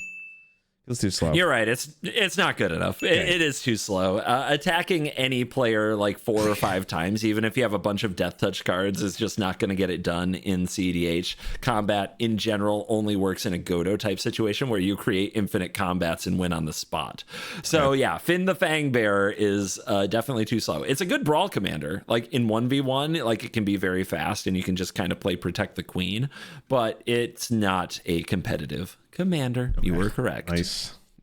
It's too slow. You're right. It's not good enough. Okay. It is too slow. Attacking any player like 4 or 5 times, even if you have a bunch of death touch cards, is just not going to get it done in cEDH. Combat in general only works in a Godo type situation where you create infinite combats and win on the spot. So yeah, Finn the Fangbearer is definitely too slow. It's a good brawl commander. Like in 1v1, like it can be very fast and you can just kind of play Protect the Queen, but it's not a competitive commander. Okay. You were correct.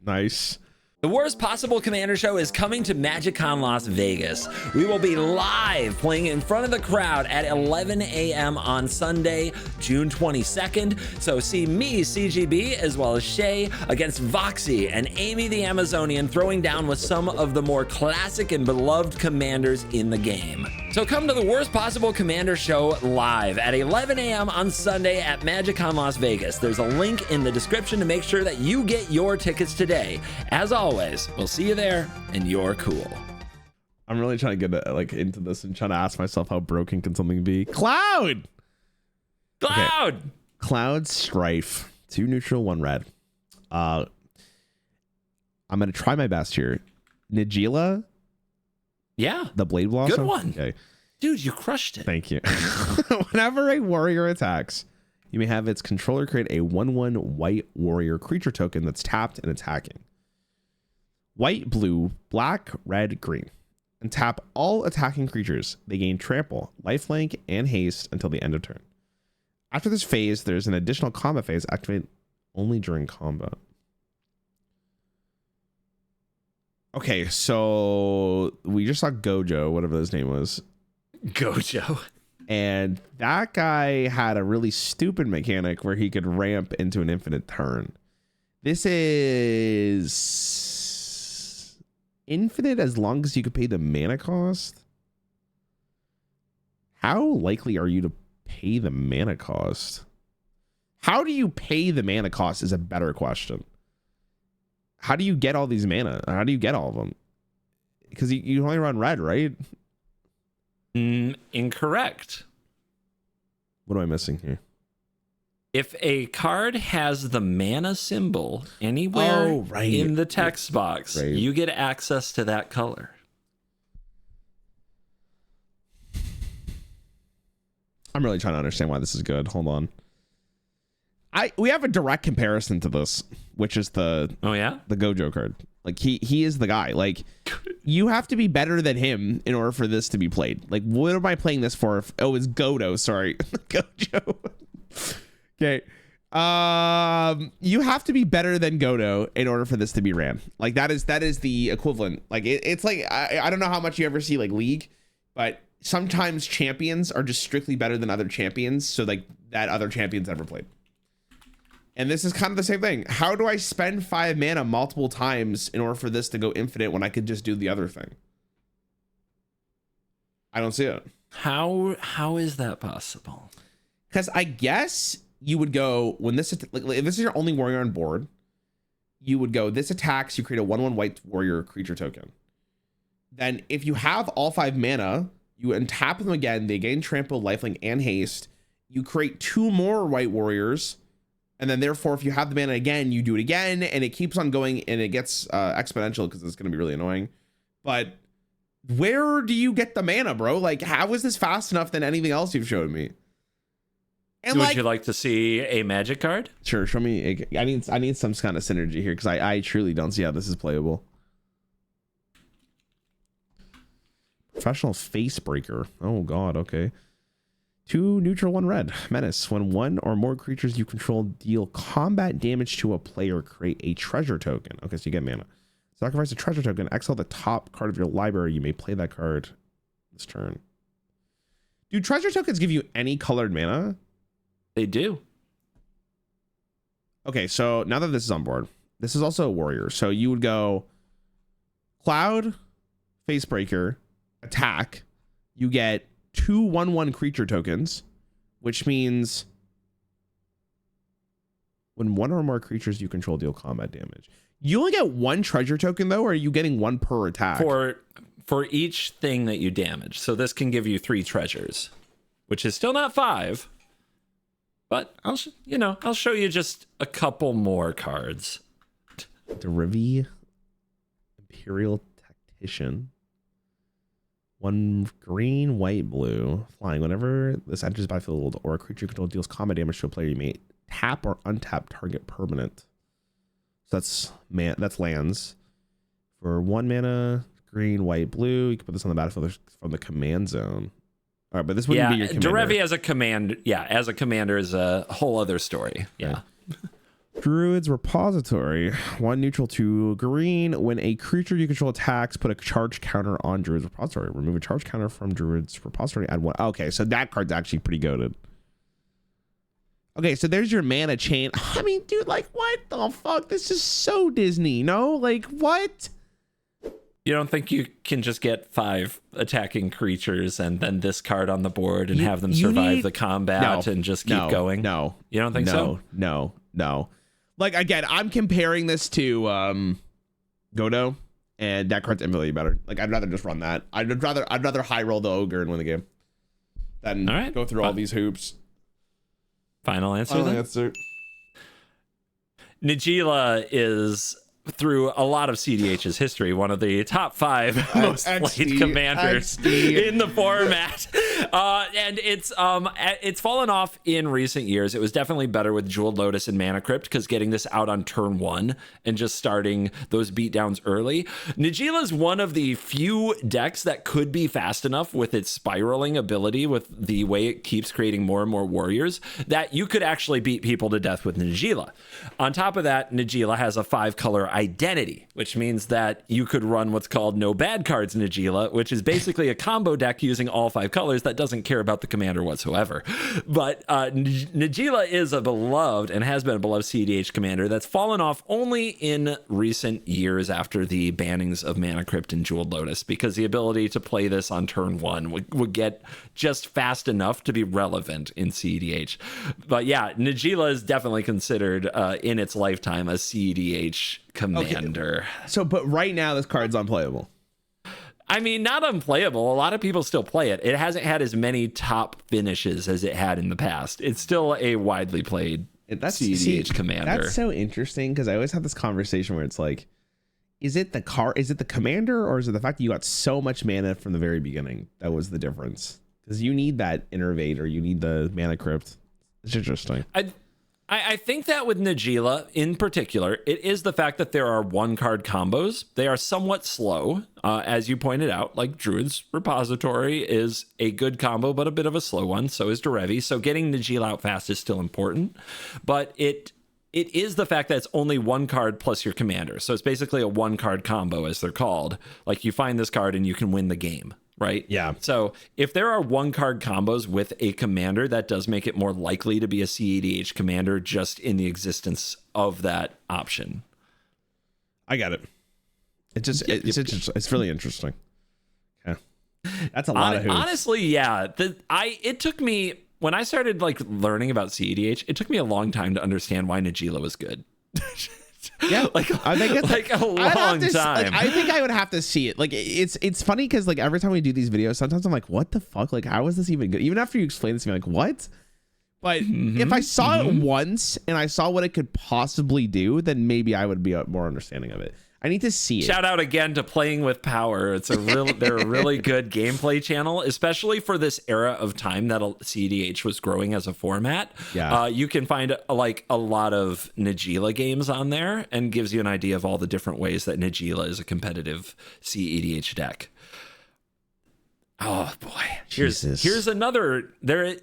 Nice. The Worst Possible Commander Show is coming to MagicCon Las Vegas. We will be live playing in front of the crowd at 11 a.m. on Sunday, June 22nd. So see me, CGB, as well as Shay against Voxy and Amy the Amazonian, throwing down with some of the more classic and beloved commanders in the game. So come to the Worst Possible Commander Show live at 11 a.m. on Sunday at MagicCon Las Vegas. There's a link in the description to make sure that you get your tickets today. As always, we'll see you there, and you're cool. I'm really trying to get like into this and trying to ask myself, how broken can something be? Cloud. Okay. Cloud Strife. 2 neutral, 1 red. I'm gonna try my best here. Nigila. Yeah. The Blade Blossom. Good one. Okay. Dude, you crushed it. Thank you. Whenever a warrior attacks, you may have its controller create a 1/1 white warrior creature token that's tapped and attacking. White, blue, black, red, green. And tap all attacking creatures. They gain trample, lifelink, and haste until the end of turn. After this phase, there's an additional combat phase activated only during combat. Okay, so we just saw Gojo, whatever his name was. Gojo. And that guy had a really stupid mechanic where he could ramp into an infinite turn. This is infinite as long as you could pay the mana cost. How likely are you to pay the mana cost? How do you pay the mana cost is a better question. How do you get all these mana? How do you get all of them? Because you only run red, right? Incorrect. What am I missing here? If a card has the mana symbol anywhere in the text box, you get access to that color. I'm really trying to understand why this is good. Hold on. We have a direct comparison to this, which is the Gojo card. Like he is the guy. Like you have to be better than him in order for this to be played. Like what am I playing this for? It's Godo. Sorry, Gojo. Okay. You have to be better than Godo in order for this to be ran. Like that is the equivalent. Like it's like I don't know how much you ever see like League, but sometimes champions are just strictly better than other champions, so like that other champions ever played. And this is kind of the same thing. How do I spend 5 mana multiple times in order for this to go infinite when I could just do the other thing? I don't see it. How is that possible? Because I guess you would go when this, like, if this is your only warrior on board, you would go, this attacks, you create a 1/1 white warrior creature token. Then if you have all 5 mana, you untap them again, they gain trample, lifelink, and haste. You create 2 more white warriors, and then therefore if you have the mana again, you do it again, and it keeps on going, and it gets exponential because it's going to be really annoying. But where do you get the mana, bro? Like, how is this fast enough than anything else you've showed me? And would you like to see a Magic card? Sure, show me. I need some kind of synergy here because I truly don't see how this is playable. Professional Face Breaker. Oh god, okay. 2 neutral, 1 red. Menace. When one or more creatures you control deal combat damage to a player, create a treasure token. Okay, so you get mana. Sacrifice a treasure token. Exile the top card of your library. You may play that card this turn. Do treasure tokens give you any colored mana? They do. Okay, so now that this is on board, this is also a warrior. So you would go Cloud, Facebreaker, attack. You get 2 1/1 creature tokens, which means when one or more creatures you control deal combat damage. You only get 1 treasure token though, or are you getting 1 per attack? For each thing that you damage. So this can give you 3 treasures, which is still not 5. But I'll show you just a couple more cards. Derivi, Imperial Tactician. 1 green, white, blue. Flying. Whenever this enters the battlefield or a creature control deals combat damage to a player, you may tap or untap target permanent. So that's lands. For 1 mana, green, white, blue. You can put this on the battlefield from the command zone. All right, but this wouldn't be your commander. Derevi as a command, as a commander is a whole other story. Yeah. Druid's Repository. 1 neutral, 2 green. When a creature you control attacks, put a charge counter on Druid's Repository. Remove a charge counter from Druid's Repository. Add 1. Okay, so that card's actually pretty goated. Okay, so there's your mana chain. I mean, dude, like, what the fuck? This is so Disney, no? Like, what? You don't think you can just get 5 attacking creatures and then this card on the board and have them survive the combat and just keep going? No. You don't think so? No. Like, again, I'm comparing this to Godo, and that card's infinitely better. Like, I'd rather just run that. I'd rather high roll the ogre and win the game than go through all these hoops. Final answer. Najeela is, through a lot of cEDH's history, one of the top 5 most played commanders in the format. And it's fallen off in recent years. It was definitely better with Jeweled Lotus and Mana Crypt, because getting this out on turn 1 and just starting those beatdowns early. Najeela is one of the few decks that could be fast enough with its spiraling ability, with the way it keeps creating more and more warriors, that you could actually beat people to death with Najeela. On top of that, Najeela has a 5-color identity, which means that you could run what's called no bad cards Najeela, which is basically a combo deck using all 5 colors that doesn't care about the commander whatsoever. But Najeela is a beloved, and has been a beloved cEDH commander that's fallen off only in recent years after the bannings of Mana Crypt and Jeweled Lotus, because the ability to play this on turn 1 would get just fast enough to be relevant in cEDH. But yeah, Najeela is definitely considered in its lifetime a cEDH commander. Okay. So, but right now this card's unplayable. I mean, not unplayable. A lot of people still play it. It hasn't had as many top finishes as it had in the past. It's still a widely played cEDH commander. That's so interesting, because I always have this conversation where it's like, is it the commander, or is it the fact that you got so much mana from the very beginning that was the difference? Because you need that Innervate, or you need the Mana Crypt. It's interesting. I think that with Najeela in particular, it is the fact that there are 1-card combos. They are somewhat slow, as you pointed out. Like Druid's Repository is a good combo, but a bit of a slow one. So is Derevi. So getting Najeela out fast is still important. But it is the fact that it's only 1 card plus your commander. So it's basically a 1-card combo, as they're called. Like, you find this card and you can win the game. Right? Yeah. So if there are 1-card combos with a commander, that does make it more likely to be a cEDH commander just in the existence of that option. I got it. It's really interesting. Yeah. That's a lot of hoops. Honestly, yeah. It took me, when I started learning about cEDH, it took me a long time to understand why Najeela was good. Yeah, I think it's like a long time. I think I would have to see it. Like, it's funny because every time we do these videos, sometimes I'm like, what the fuck? Like, how is this even good? Even after you explain this to me, like, what? But if I saw it once and I saw what it could possibly do, then maybe I would be more understanding of it. I need to see it. Shout out again to Playing with Power. They're a really good gameplay channel, especially for this era of time that cEDH was growing as a format. Yeah. You can find like a lot of Nagila games on there and gives you an idea of all the different ways that Nagila is a competitive cEDH deck. Oh boy. Here's another there.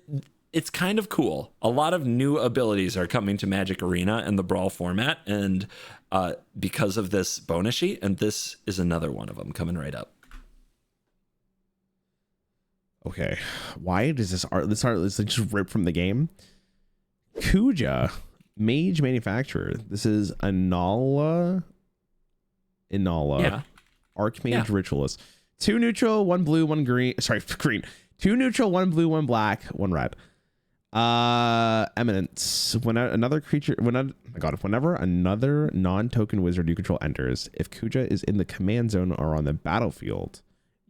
It's kind of cool. A lot of new abilities are coming to Magic Arena and the Brawl format, and because of this bonus sheet, and this is another one of them coming right up. Okay, why does this art is just ripped from the game? Kuja, Mage Manufacturer. This is Inala, Yeah. Archmage Ritualist. 2 neutral, 1 blue, 1 green. Sorry, green. 2 neutral, 1 blue, 1 black, 1 red. Eminence. Whenever another non-token wizard you control enters, if Kuja is in the command zone or on the battlefield,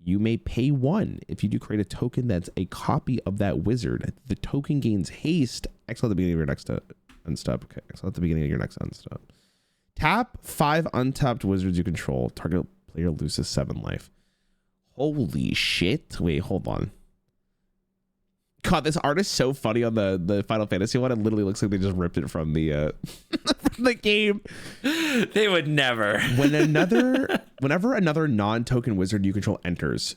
you may pay 1. If you do create a token that's a copy of that wizard, the token gains haste. Exile at the beginning of your next unstep. Okay, exile at the beginning of your next unstep. Tap 5 untapped wizards you control. Target player loses 7 life. Holy shit. Wait, hold on. God, this art is so funny on the Final Fantasy one. It literally looks like they just ripped it from the from the game. They would never. Whenever another non-token wizard you control enters,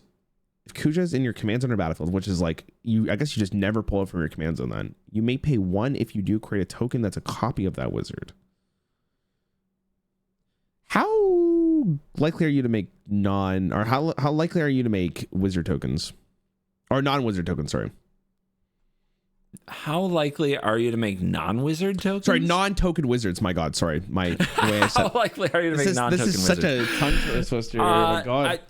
if Kuja is in your command zone or battlefield, which is like I guess you just never pull it from your command zone, then you may pay 1 if you do create a token that's a copy of that wizard. How likely are you to make how likely are you to make wizard tokens or non-wizard tokens? Sorry. How likely are you to make non-wizard tokens? Sorry, non-token wizards. My God, sorry. The way I said. How likely are you to make non-token wizards? This is such a tongue twister. Oh my God.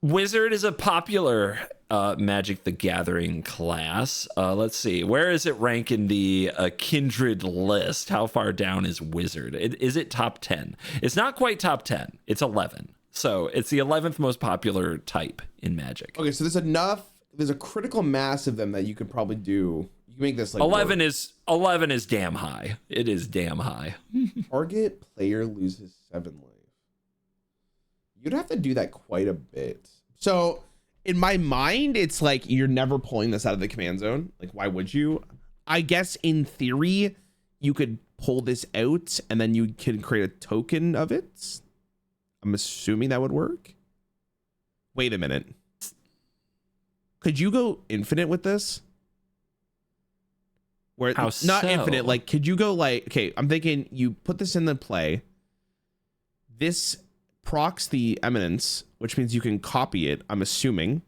Wizard is a popular Magic the Gathering class. Let's see. Where is it rank in the Kindred list? How far down is Wizard? Is it top 10? It's not quite top 10. It's 11. So it's the 11th most popular type in Magic. Okay, so there's a critical mass of them that you could probably do. You can make this like 11 is damn high. It is damn high. Target player loses 7 life. You'd have to do that quite a bit. So in my mind, it's like you're never pulling this out of the command zone. Like, why would you? I guess in theory, you could pull this out and then you can create a token of it. I'm assuming that would work. Wait a minute. Could you go infinite with this? Where How not so? infinite, like could you go like, okay, I'm thinking you put this in the play. This procs the eminence, which means you can copy it, I'm assuming.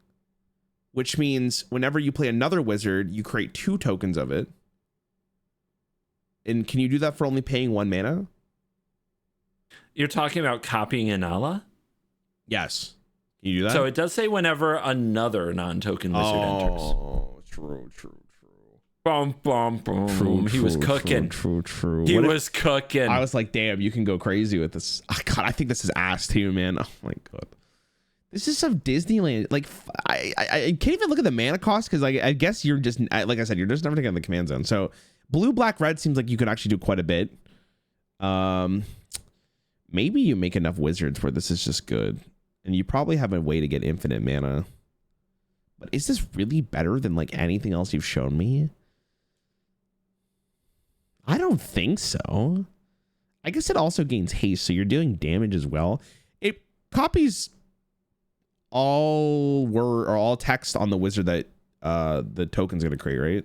Which means whenever you play another wizard, you create 2 tokens of it. And can you do that for only paying 1 mana? You're talking about copying Inala? Yes. Can you do that? So it does say whenever another non-token wizard enters. Oh, true. Boom, boom, boom. He was cooking. True. He was cooking. I was like, damn, you can go crazy with this. Oh, God, I think this is ass too, man. Oh my God. This is some Disneyland. Like, I can't even look at the mana cost because I guess you're just, like I said, you're just never taking the command zone. So blue, black, red seems like you could actually do quite a bit. Maybe you make enough wizards where this is just good. And you probably have a way to get infinite mana. But is this really better than like anything else you've shown me? I don't think so. I guess it also gains haste, so you're doing damage as well. It copies all word or all text on the wizard that the token's going to create, right?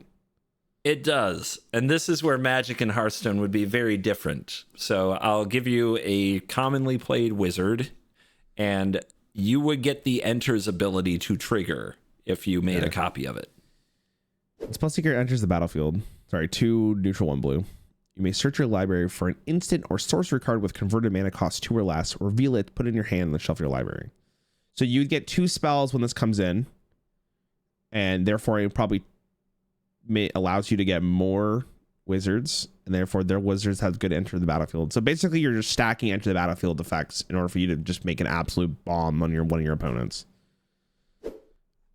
It does. And this is where Magic and Hearthstone would be very different. So I'll give you a commonly played wizard, and you would get the Enter's ability to trigger if you made a copy of it. Spell Seeker enters the battlefield. Sorry, 2 neutral, 1 blue. You may search your library for an instant or sorcery card with converted mana cost 2 or less, reveal it, put it in your hand, and then shuffle your library. So you'd get 2 spells when this comes in, and therefore it probably allows you to get more wizards, and therefore their wizards have good enter the battlefield. So basically you're just stacking enter the battlefield effects in order for you to just make an absolute bomb on one of your opponents.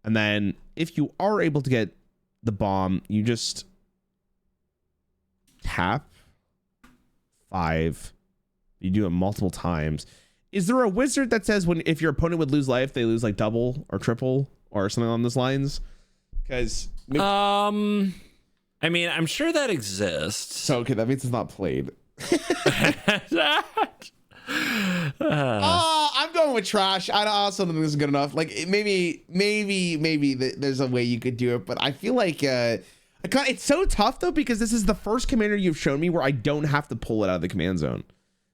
And then if you are able to get the bomb, you just tap 5. You do it multiple times. Is there a wizard that says if your opponent would lose life, they lose like double or triple or something along those lines? Because I mean, I'm sure that exists. So okay, that means it's not played. I'm going with trash. I also think this is good enough. Like maybe there's a way you could do it, but I feel like it's so tough though, because this is the first commander you've shown me where I don't have to pull it out of the command zone.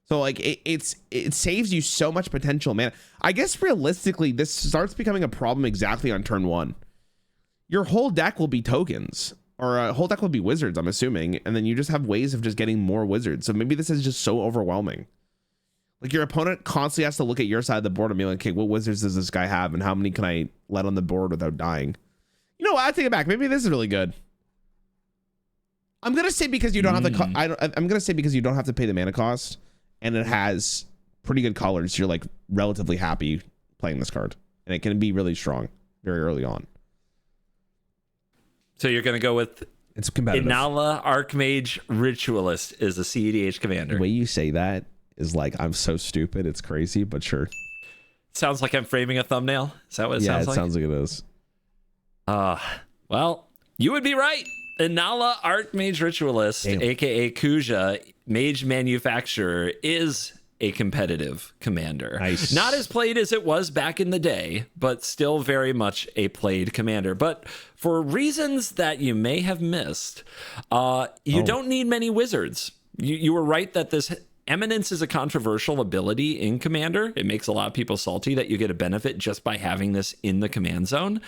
So like it saves you so much potential, man. I guess realistically, this starts becoming a problem exactly on turn 1. Your whole deck will be tokens, or a whole deck will be wizards, I'm assuming, and then you just have ways of just getting more wizards. So maybe this is just so overwhelming. Like your opponent constantly has to look at your side of the board and be like, okay, what wizards does this guy have, and how many can I let on the board without dying? You know what? I take it back. Maybe this is really good. I'm gonna say because you don't have the. I'm gonna say because you don't have to pay the mana cost, and it has pretty good colors. You're like relatively happy playing this card, and it can be really strong very early on. So you're gonna go with it's competitive. Inala Archmage Ritualist is a cEDH commander. The way you say that is like I'm so stupid. It's crazy, but sure. Sounds like I'm framing a thumbnail. Is that what it sounds like? Yeah, it sounds like it is. Well, you would be right. Inala Archmage Ritualist, aka Kuja, Mage Manufacturer, is a competitive commander. Nice. Not as played as it was back in the day, but still very much a played commander. But for reasons that you may have missed, you don't need many wizards. You were right that this Eminence is a controversial ability in Commander. It makes a lot of people salty that you get a benefit just by having this in the command zone.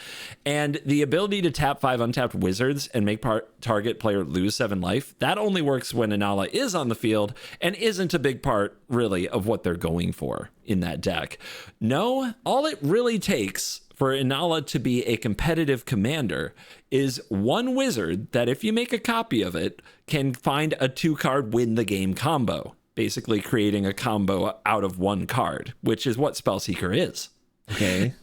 And the ability to tap 5 untapped wizards and make target player lose 7 life, that only works when Inala is on the field and isn't a big part, really, of what they're going for in that deck. No, all it really takes for Inala to be a competitive commander is one wizard that, if you make a copy of it, can find a 2-card win the game combo. Basically creating a combo out of 1 card, which is what Spellseeker is. Okay.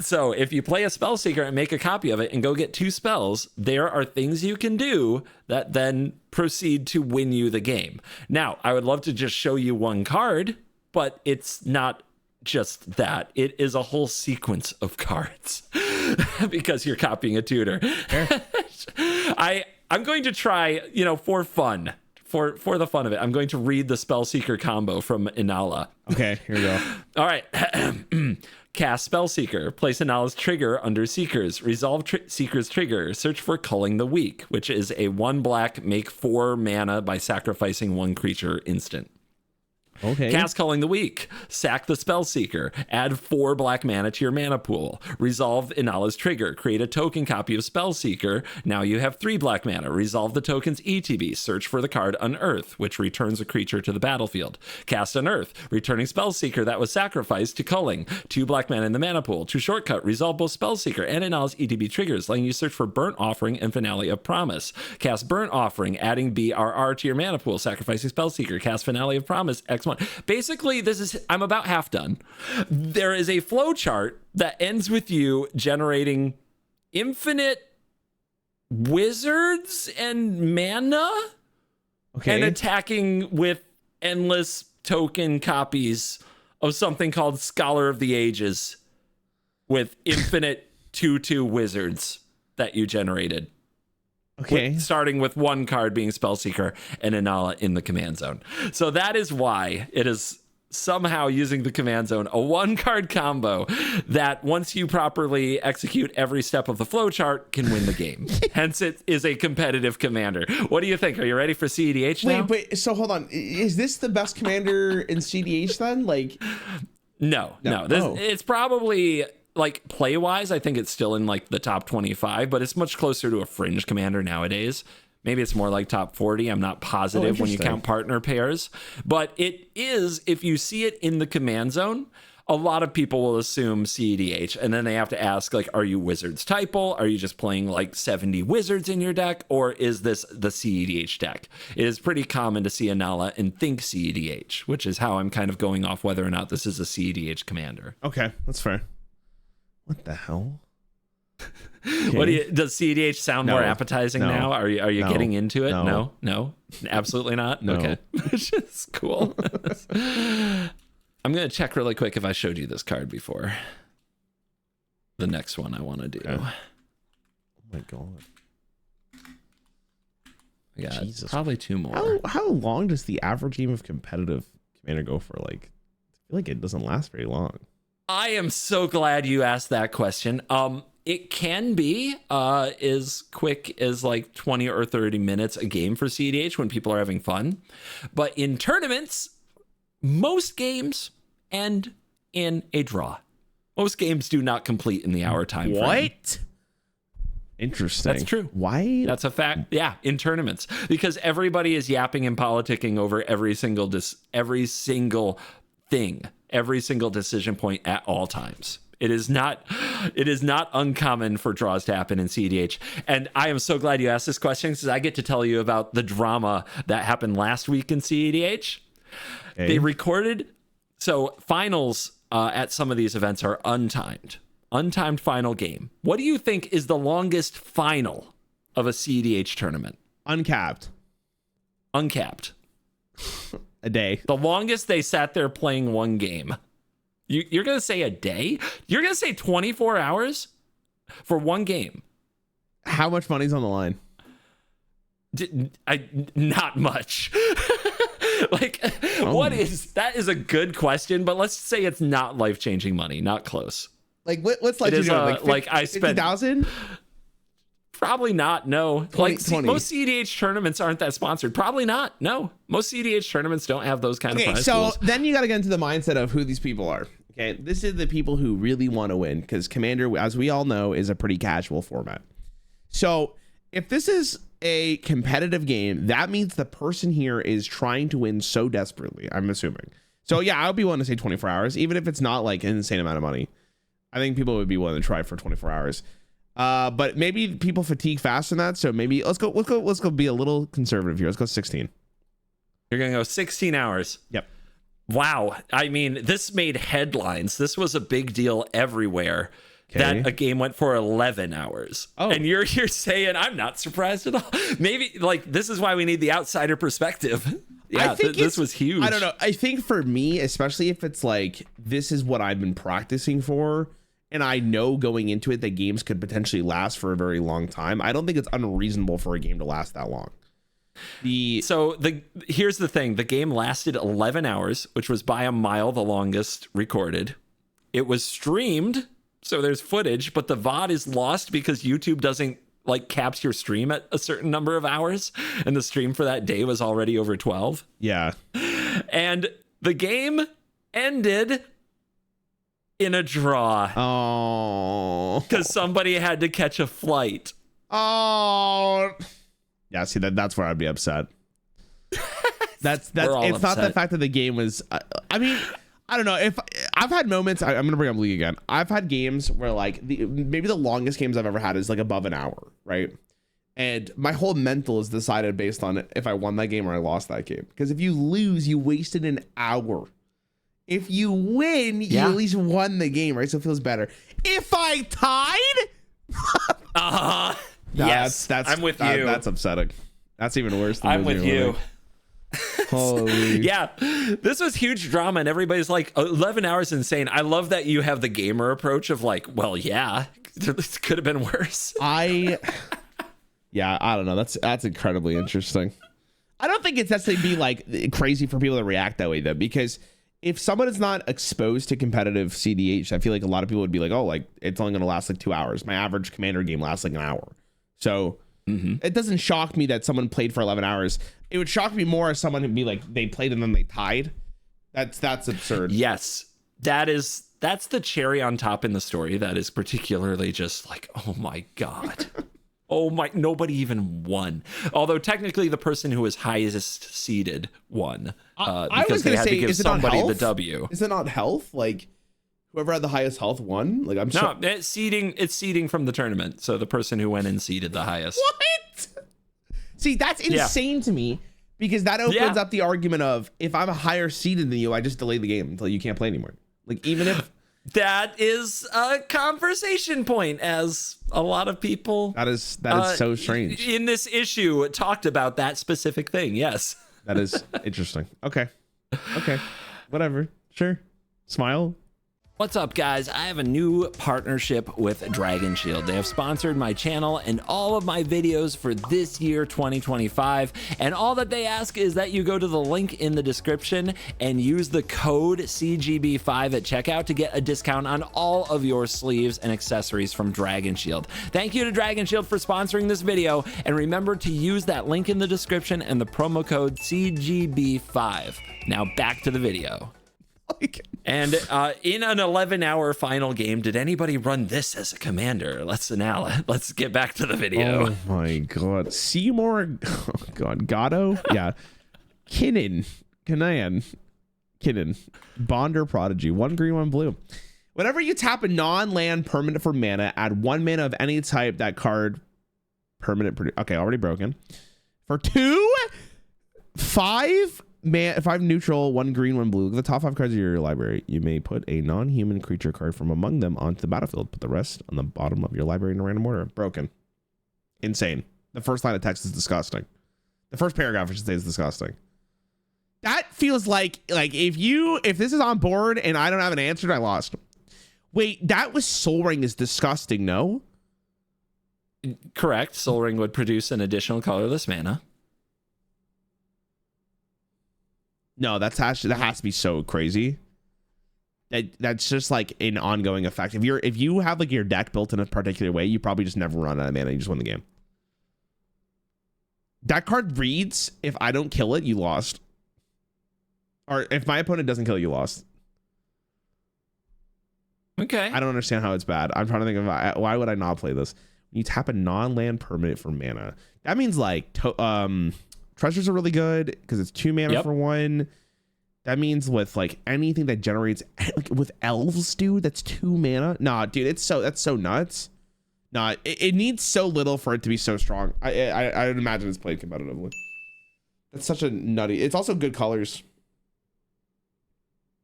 So if you play a Spellseeker and make a copy of it and go get 2 spells, there are things you can do that then proceed to win you the game. Now, I would love to just show you 1 card, but it's not just that. It is a whole sequence of cards because you're copying a tutor. I'm going to try, for fun. For the fun of it, I'm going to read the Spellseeker combo from Inala. Okay, here we go. All right. Cast Spellseeker. Place Inala's trigger under Seekers. Resolve Seeker's trigger. Search for Culling the Weak, which is a 1 black, make 4 mana by sacrificing 1 creature instant. Okay. Cast Culling the Weak. Sack the Spellseeker. Add 4 black mana to your mana pool. Resolve Inala's trigger. Create a token copy of Spellseeker. Now you have 3 black mana. Resolve the token's ETB. Search for the card Unearth, which returns a creature to the battlefield. Cast Unearth. Returning Spellseeker that was sacrificed to Culling. 2 black mana in the mana pool. To shortcut. Resolve both Spellseeker and Inala's ETB triggers, letting you search for Burnt Offering and Finale of Promise. Cast Burnt Offering. Adding BRR to your mana pool. Sacrificing Spellseeker. Cast Finale of Promise. X1. Basically, I'm about half done. There is a flow chart that ends with you generating infinite wizards and mana, and attacking with endless token copies of something called Scholar of the Ages with infinite 2/2 wizards that you generated. Okay. Starting with 1 card being Spellseeker and Inala in the command zone. So that is why it is somehow using the command zone, a 1-card combo that, once you properly execute every step of the flowchart, can win the game. Hence, it is a competitive commander. What do you think? Are you ready for cEDH now? Wait, so hold on. Is this the best commander in cEDH then? Like, No. It's probably... Like, play-wise, I think it's still in, like, the top 25, but it's much closer to a fringe commander nowadays. Maybe it's more like top 40. I'm not positive when you count partner pairs. But it is, if you see it in the command zone, a lot of people will assume cEDH, and then they have to ask, like, are you Wizards typal? Are you just playing, like, 70 Wizards in your deck? Or is this the cEDH deck? It is pretty common to see Inala and think cEDH, which is how I'm kind of going off whether or not this is a cEDH commander. Okay, that's fair. What the hell? Okay. Does cEDH sound more appetizing now? Are you getting into it? No, absolutely not. No. Okay, which is cool. I'm going to check really quick if I showed you this card before. The next one I want to do. Okay. Oh my God. I got Jesus. probably 2 more. How long does the average game of competitive Commander go for? Like, I feel like it doesn't last very long. I am so glad you asked that question. It can be as quick as like 20 or 30 minutes a game for cEDH when people are having fun. But in tournaments, most games end in a draw. Most games do not complete in the hour time frame. What? Interesting. That's true. Why? That's a fact. Yeah, in tournaments, because everybody is yapping and politicking over every single thing, every single decision point at all times. It is not uncommon for draws to happen in cEDH. And I am so glad you asked this question, because I get to tell you about the drama that happened last week in cEDH. Okay. They recorded, so finals at some of these events are untimed final game. What do you think is the longest final of a cEDH tournament? Uncapped. A day. The longest they sat there playing one game. You're going to say a day? You're going to say 24 hours for one game? How much money's on the line? Not much. What is that? Is a good question, but let's say it's not life-changing money. Not close. Like what's life-changing? Like I spent 50,000. Probably not. No. 20. Most cEDH tournaments aren't that sponsored. Probably not. No. Most cEDH tournaments don't have those kind of prize pools. Then you got to get into the mindset of who these people are. Okay, this is the people who really want to win, because Commander, as we all know, is a pretty casual format. So if this is a competitive game, that means the person here is trying to win so desperately, I'm assuming. So yeah, I would be willing to say 24 hours, even if it's not like an insane amount of money. I think people would be willing to try for 24 hours. But maybe people fatigue faster than that. So maybe let's go be a little conservative here. Let's go 16. You're going to go 16 hours. Yep. Wow. I mean, this made headlines. This was a big deal everywhere. Okay. That a game went for 11 hours. Oh. And you're saying I'm not surprised at all. Maybe like this is why we need the outsider perspective. Yeah, this was huge. I don't know. I think for me, especially if it's like this is what I've been practicing for, and I know going into it that games could potentially last for a very long time, I don't think it's unreasonable for a game to last that long. Here's the thing. The game lasted 11 hours, which was by a mile the longest recorded. It was streamed, so there's footage, but the VOD is lost because YouTube doesn't like caps your stream at a certain number of hours, and the stream for that day was already over 12. Yeah. And the game ended in a draw. Oh. Because somebody had to catch a flight. Oh. Yeah, see, that's where I'd be upset. That's it's not the fact that the game was I mean, I don't know. If I've had moments, I'm gonna bring up League again. I've had games where like maybe the longest games I've ever had is like above an hour, right? And my whole mental is decided based on if I won that game or I lost that game. Because if you lose, you wasted an hour. If you win, you at least won the game, right? So it feels better. If I tied, yes, I'm with you. That's upsetting. That's even worse than I'm with you. Holy. Yeah, this was huge drama, and everybody's like, 11 hours insane. I love that you have the gamer approach of like, well, yeah, this could have been worse. I don't know. That's incredibly interesting. I don't think it's necessarily be like crazy for people to react that way though, because if someone is not exposed to competitive cEDH, I feel like a lot of people would be like, oh, like it's only going to last like 2 hours. My average Commander game lasts like an hour. So it doesn't shock me that someone played for 11 hours. It would shock me more if someone would be like, they played and then they tied. That's absurd. Yes, that's the cherry on top in the story. That is particularly just like, oh my God. Oh my, nobody even won. Although technically the person who was highest seeded won. Because they had to give somebody the W. Is it not health? Like whoever had the highest health won? Like it's seeding from the tournament. So the person who went and seeded the highest. What? See, that's insane to me, because that opens up the argument of if I'm a higher seeded than you, I just delay the game until you can't play anymore. Like even if that is a conversation point, as a lot of people that is so strange in this issue talked about that specific thing. Yes, that is interesting. Okay, whatever, sure. Smile. What's up, guys? I have a new partnership with Dragon Shield. They have sponsored my channel and all of my videos for this year, 2025. And all that they ask is that you go to the link in the description and use the code CGB5 at checkout to get a discount on all of your sleeves and accessories from Dragon Shield. Thank you to Dragon Shield for sponsoring this video. And remember to use that link in the description and the promo code CGB5. Now back to the video. And in an 11-hour final game, did anybody run this as a commander? Let's get back to the video. Oh my god. Seymour, oh god, Gatto? Yeah. Kinnan. Bonder Prodigy. 1 green, 1 blue. Whenever you tap a non-land permanent for mana, add 1 mana of any type that card permanent. Okay, already broken. For 2, 5 neutral, 1 green, 1 blue. The top 5 cards of your library. You may put a non-human creature card from among them onto the battlefield. Put the rest on the bottom of your library in a random order. Broken. Insane. The first line of text is disgusting. The first paragraph, I should say, is disgusting. That feels like if this is on board and I don't have an answer, I lost. Wait, that was Soul Ring is disgusting, no? Correct. Soul Ring would produce an additional colorless mana. No, that has to be so crazy. That's just like an ongoing effect. If you have like your deck built in a particular way, you probably just never run out of mana. You just win the game. That card reads, if I don't kill it, you lost. Or if my opponent doesn't kill it, you lost. Okay. I don't understand how it's bad. I'm trying to think of why would I not play this? When you tap a non-land permanent for mana, that means like treasures are really good because it's 2 mana for 1. That means with like anything that generates like with elves, dude, that's 2 mana. Nah, dude, that's so nuts. Nah, it needs so little for it to be so strong. I would imagine it's played competitively. That's such a nutty. It's also good colors.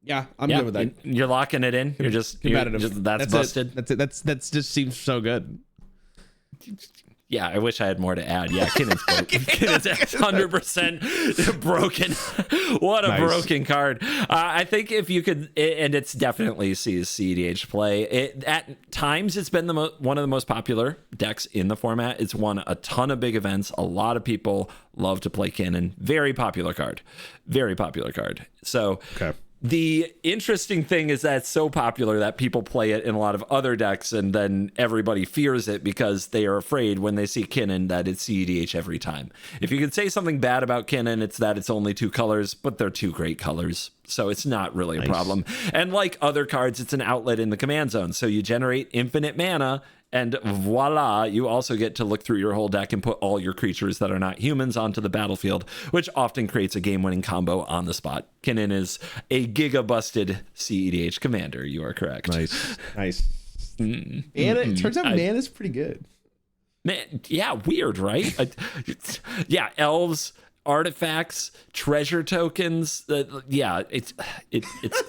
Yeah, I'm good with that. You're locking it in. You're just competitive. That's busted. That's it. That's just seems so good. Yeah, I wish I had more to add. Yeah, Kinnan's 100% broken. What a broken card. I think if you could, and it's definitely sees cEDH play. At times, it's been one of the most popular decks in the format. It's won a ton of big events. A lot of people love to play Kinnan. Very popular card. Very popular card. So. Okay. The interesting thing is that it's so popular that people play it in a lot of other decks, and then everybody fears it because they are afraid when they see Kinnan that it's cEDH every time. If you could say something bad about Kinnan, it's that it's only 2 colors, but they're 2 great colors. So it's not really a problem. And like other cards, it's an outlet in the command zone. So you generate infinite mana, and voila, you also get to look through your whole deck and put all your creatures that are not humans onto the battlefield, which often creates a game-winning combo on the spot. Kinnan is a giga-busted cEDH commander. You are correct. Nice. And it turns out mana's pretty good. Man, yeah, weird, right? Yeah, elves, artifacts, treasure tokens. It's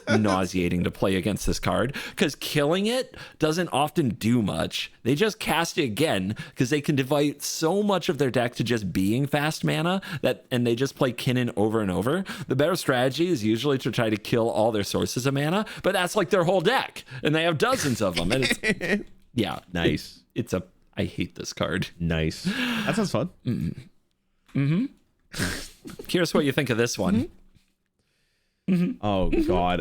nauseating to play against this card because killing it doesn't often do much. They just cast it again because they can devote so much of their deck to just being fast mana and they just play Kinnan over and over. The better strategy is usually to try to kill all their sources of mana, but that's like their whole deck and they have dozens of them. And it's nice. I hate this card. Nice. That sounds fun. Curious what you think of this one. Oh god.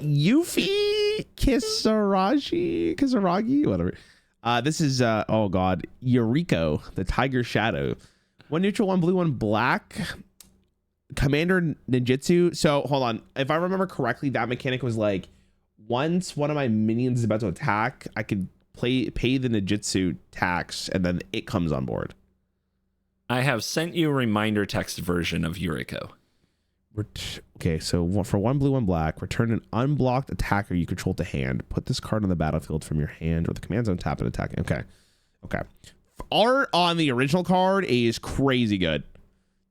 Yuffie Kisaragi, whatever. This is oh god, Yuriko, the Tiger Shadow. 1 neutral, 1 blue, 1 black. Commander Ninjutsu. So hold on. If I remember correctly, that mechanic was like once one of my minions is about to attack, I could pay the Ninjutsu tax and then it comes on board. I have sent you a reminder text version of Yuriko. Okay, so for 1 blue, 1 black, return an unblocked attacker you control to hand. Put this card on the battlefield from your hand or the command zone, tap and attack. Okay. Art on the original card is crazy good.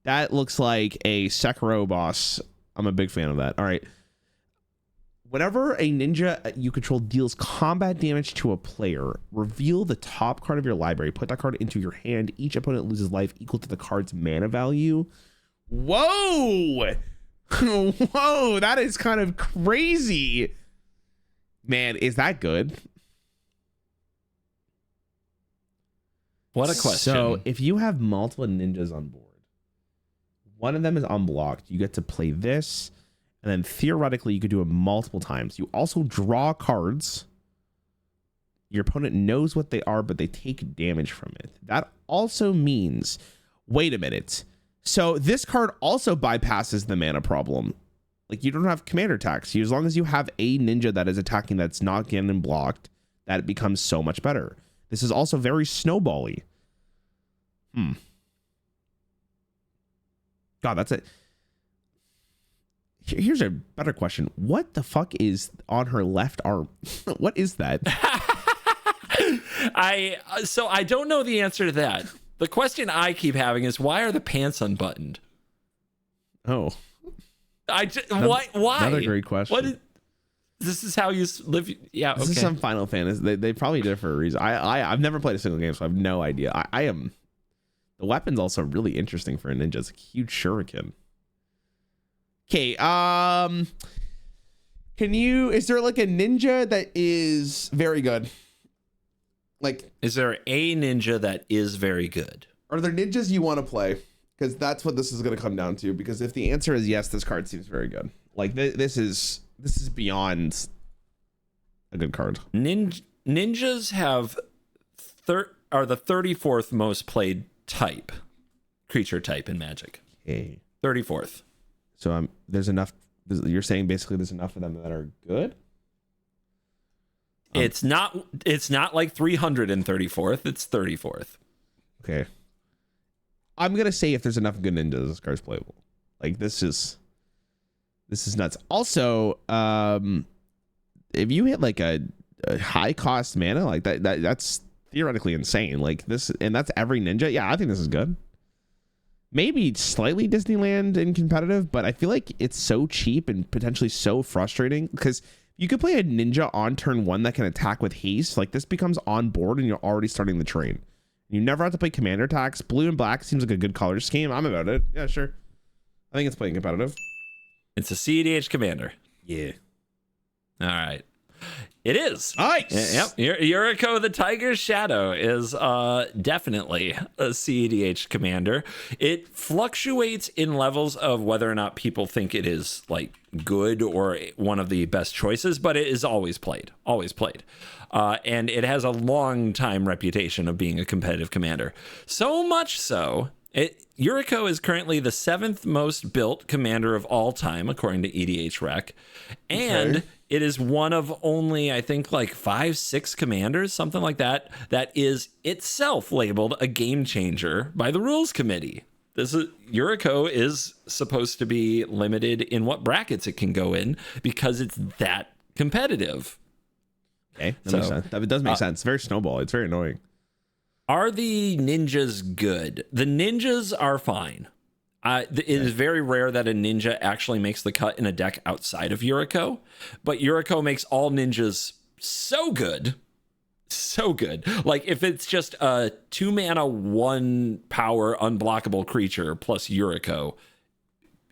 That looks like a Sekiro boss. I'm a big fan of that. All right. Whenever a ninja you control deals combat damage to a player, reveal the top card of your library. Put that card into your hand. Each opponent loses life equal to the card's mana value. Whoa! Whoa, that is kind of crazy. Man, is that good? What a question. So if you have multiple ninjas on board, one of them is unblocked, you get to play this, and then theoretically you could do it multiple times. You also draw cards. Your opponent knows what they are, but they take damage from it. That also means, wait a minute. So this card also bypasses the mana problem. Like, you don't have commander attacks. As long as you have a ninja that is attacking that's not getting blocked, that becomes so much better. This is also very snowball-y. God, that's it. Here's a better question. What the fuck is on her left arm? What is that? I don't know the answer to that. The question I keep having is, why are the pants unbuttoned? Oh, why? Another great question. This is how you live? Yeah, this is some Final Fantasy. They probably did it for a reason. I've never played a single game, so I have no idea. I am. The weapon's also really interesting for a ninja. It's a huge shuriken. Okay. Is there like a ninja that is very good? Like, is there a ninja that is very good? Are there ninjas you want to play? Because that's what this is going to come down to. Because if the answer is yes, this card seems very good. Like, this is beyond a good card. Ninjas are the 34th most played creature type in Magic. Okay. 34th. So there's enough. You're saying basically there's enough of them that are good. It's not like 334th. It's 34th. Okay. I'm gonna say if there's enough good ninjas, this card's playable. Like, this is nuts. Also, if you hit like a high cost mana like that's theoretically insane. Like this, and that's every ninja. Yeah, I think this is good. Maybe slightly Disneyland and competitive, but I feel like it's so cheap and potentially so frustrating because you could play a ninja on turn 1 that can attack with haste. Like, this becomes on board and you're already starting the train. You never have to play commander attacks. Blue and black seems like a good color scheme. I'm about it. Yeah, sure. I think it's playing competitive. It's a cEDH commander. Yeah. All right. It is. Nice. Yep. Yuriko the Tiger's Shadow is definitely a cEDH commander. It fluctuates in levels of whether or not people think it is like good or one of the best choices, but it is always played. And it has a long time reputation of being a competitive commander. So much so, Yuriko is currently the 7th most built commander of all time, according to EDH Rec. And it is one of only, I think, like 5-6 commanders, something like that, that is itself labeled a game changer by the rules committee. Yuriko is supposed to be limited in what brackets it can go in because it's that competitive. Okay, that makes sense. That does make sense. Very snowball. It's very annoying. Are the ninjas good? The ninjas are fine. It is very rare that a ninja actually makes the cut in a deck outside of Yuriko, but Yuriko makes all ninjas so good. So good. Like, if it's just a 2-mana, 1-power unblockable creature plus Yuriko,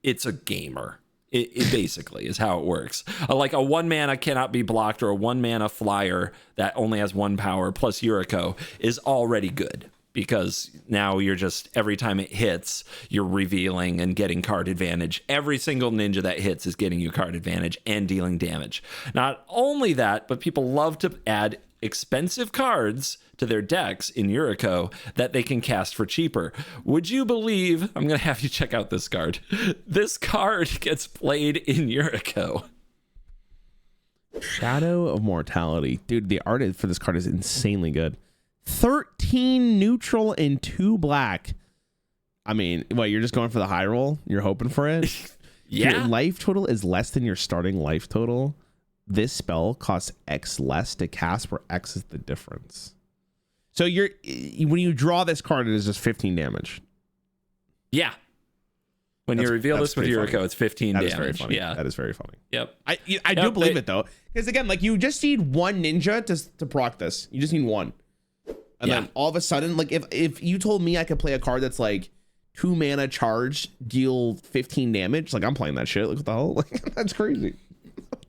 it's a gamer. It basically is how it works. Like, a 1-mana cannot be blocked, or a 1-mana flyer that only has 1 power plus Yuriko is already good, because now you're just, every time it hits, you're revealing and getting card advantage. Every single ninja that hits is getting you card advantage and dealing damage. Not only that, but people love to add expensive cards to their decks in Yuriko that they can cast for cheaper. Would you believe, I'm going to have you check out this card. This card gets played in Yuriko. Shadow of Mortality. Dude, the art for this card is insanely good. 13 neutral and 2 black. I mean, what, you're just going for the high roll? You're hoping for it? Yeah. Your life total is less than your starting life total. This spell costs X less to cast, where X is the difference. So when you draw this card, it is just 15 damage. Yeah. When you reveal this with Yuriko, it's 15 damage. Is very funny. Yeah. That is very funny. Yep. I do believe it, though. Because, again, like, you just need one ninja to proc this. You just need one. And then all of a sudden, like, if you told me I could play a card that's like 2 mana charge, deal 15 damage. Like, I'm playing that shit. Like, what the hell? Like, that's crazy.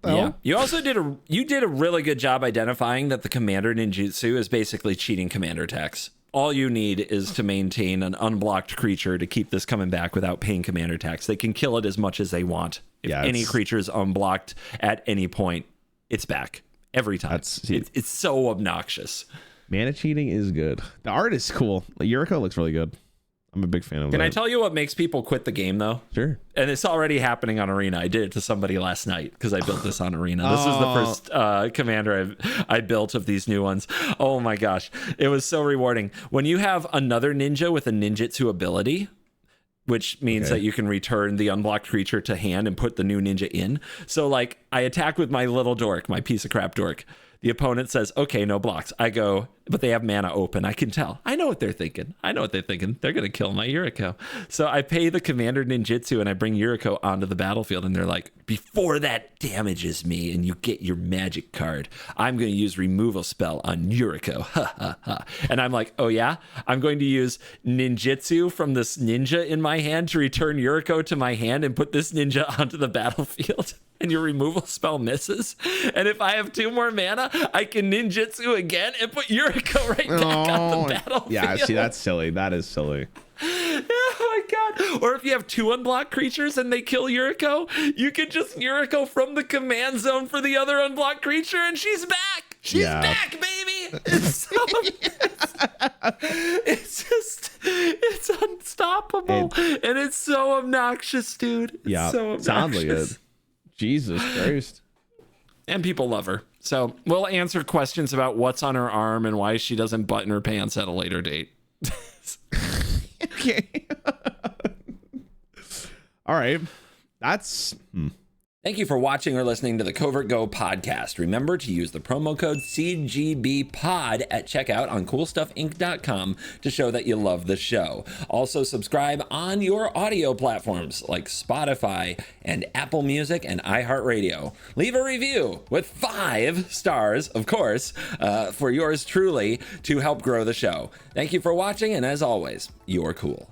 Yeah. You also did a really good job identifying that the commander ninjutsu is basically cheating commander attacks. All you need is to maintain an unblocked creature to keep this coming back without paying commander tax. They can kill it as much as they want. If any creature is unblocked at any point, it's back every time. It's so obnoxious. Mana cheating is good. The art is cool. Yuriko looks really good. I'm a big fan of that. Can I tell you what makes people quit the game, though? Sure. And it's already happening on Arena. I did it to somebody last night because I built this on Arena. This is the first commander I built of these new ones. Oh my gosh. It was so rewarding. When you have another ninja with a ninjutsu ability, which means that you can return the unblocked creature to hand and put the new ninja in. So like I attack with my little dork, my piece of crap dork. The opponent says, okay, no blocks. I go, but they have mana open. I can tell. I know what they're thinking. They're going to kill my Yuriko. So I pay the commander ninjutsu and I bring Yuriko onto the battlefield. And they're like, before that damages me and you get your magic card, I'm going to use removal spell on Yuriko. Ha, ha, ha. And I'm like, oh yeah? I'm going to use ninjutsu from this ninja in my hand to return Yuriko to my hand and put this ninja onto the battlefield. And your removal spell misses. And if I have 2 more mana, I can ninjutsu again and put Yuriko right back on the battlefield. Yeah, see, that's silly. That is silly. Oh my god. Or if you have 2 unblocked creatures and they kill Yuriko, you can just Yuriko from the command zone for the other unblocked creature and she's back. She's back, baby. It's so it's unstoppable. And it's so obnoxious, dude. It's so obnoxious. Sounds like it. Jesus Christ. And people love her. So we'll answer questions about what's on her arm and why she doesn't button her pants at a later date. Okay. All right. That's... Thank you for watching or listening to the Covert Go podcast. Remember to use the promo code CGBPOD at checkout on CoolStuffInc.com to show that you love the show. Also, subscribe on your audio platforms like Spotify and Apple Music and iHeartRadio. Leave a review with 5 stars, of course, for yours truly to help grow the show. Thank you for watching, and as always, you're cool.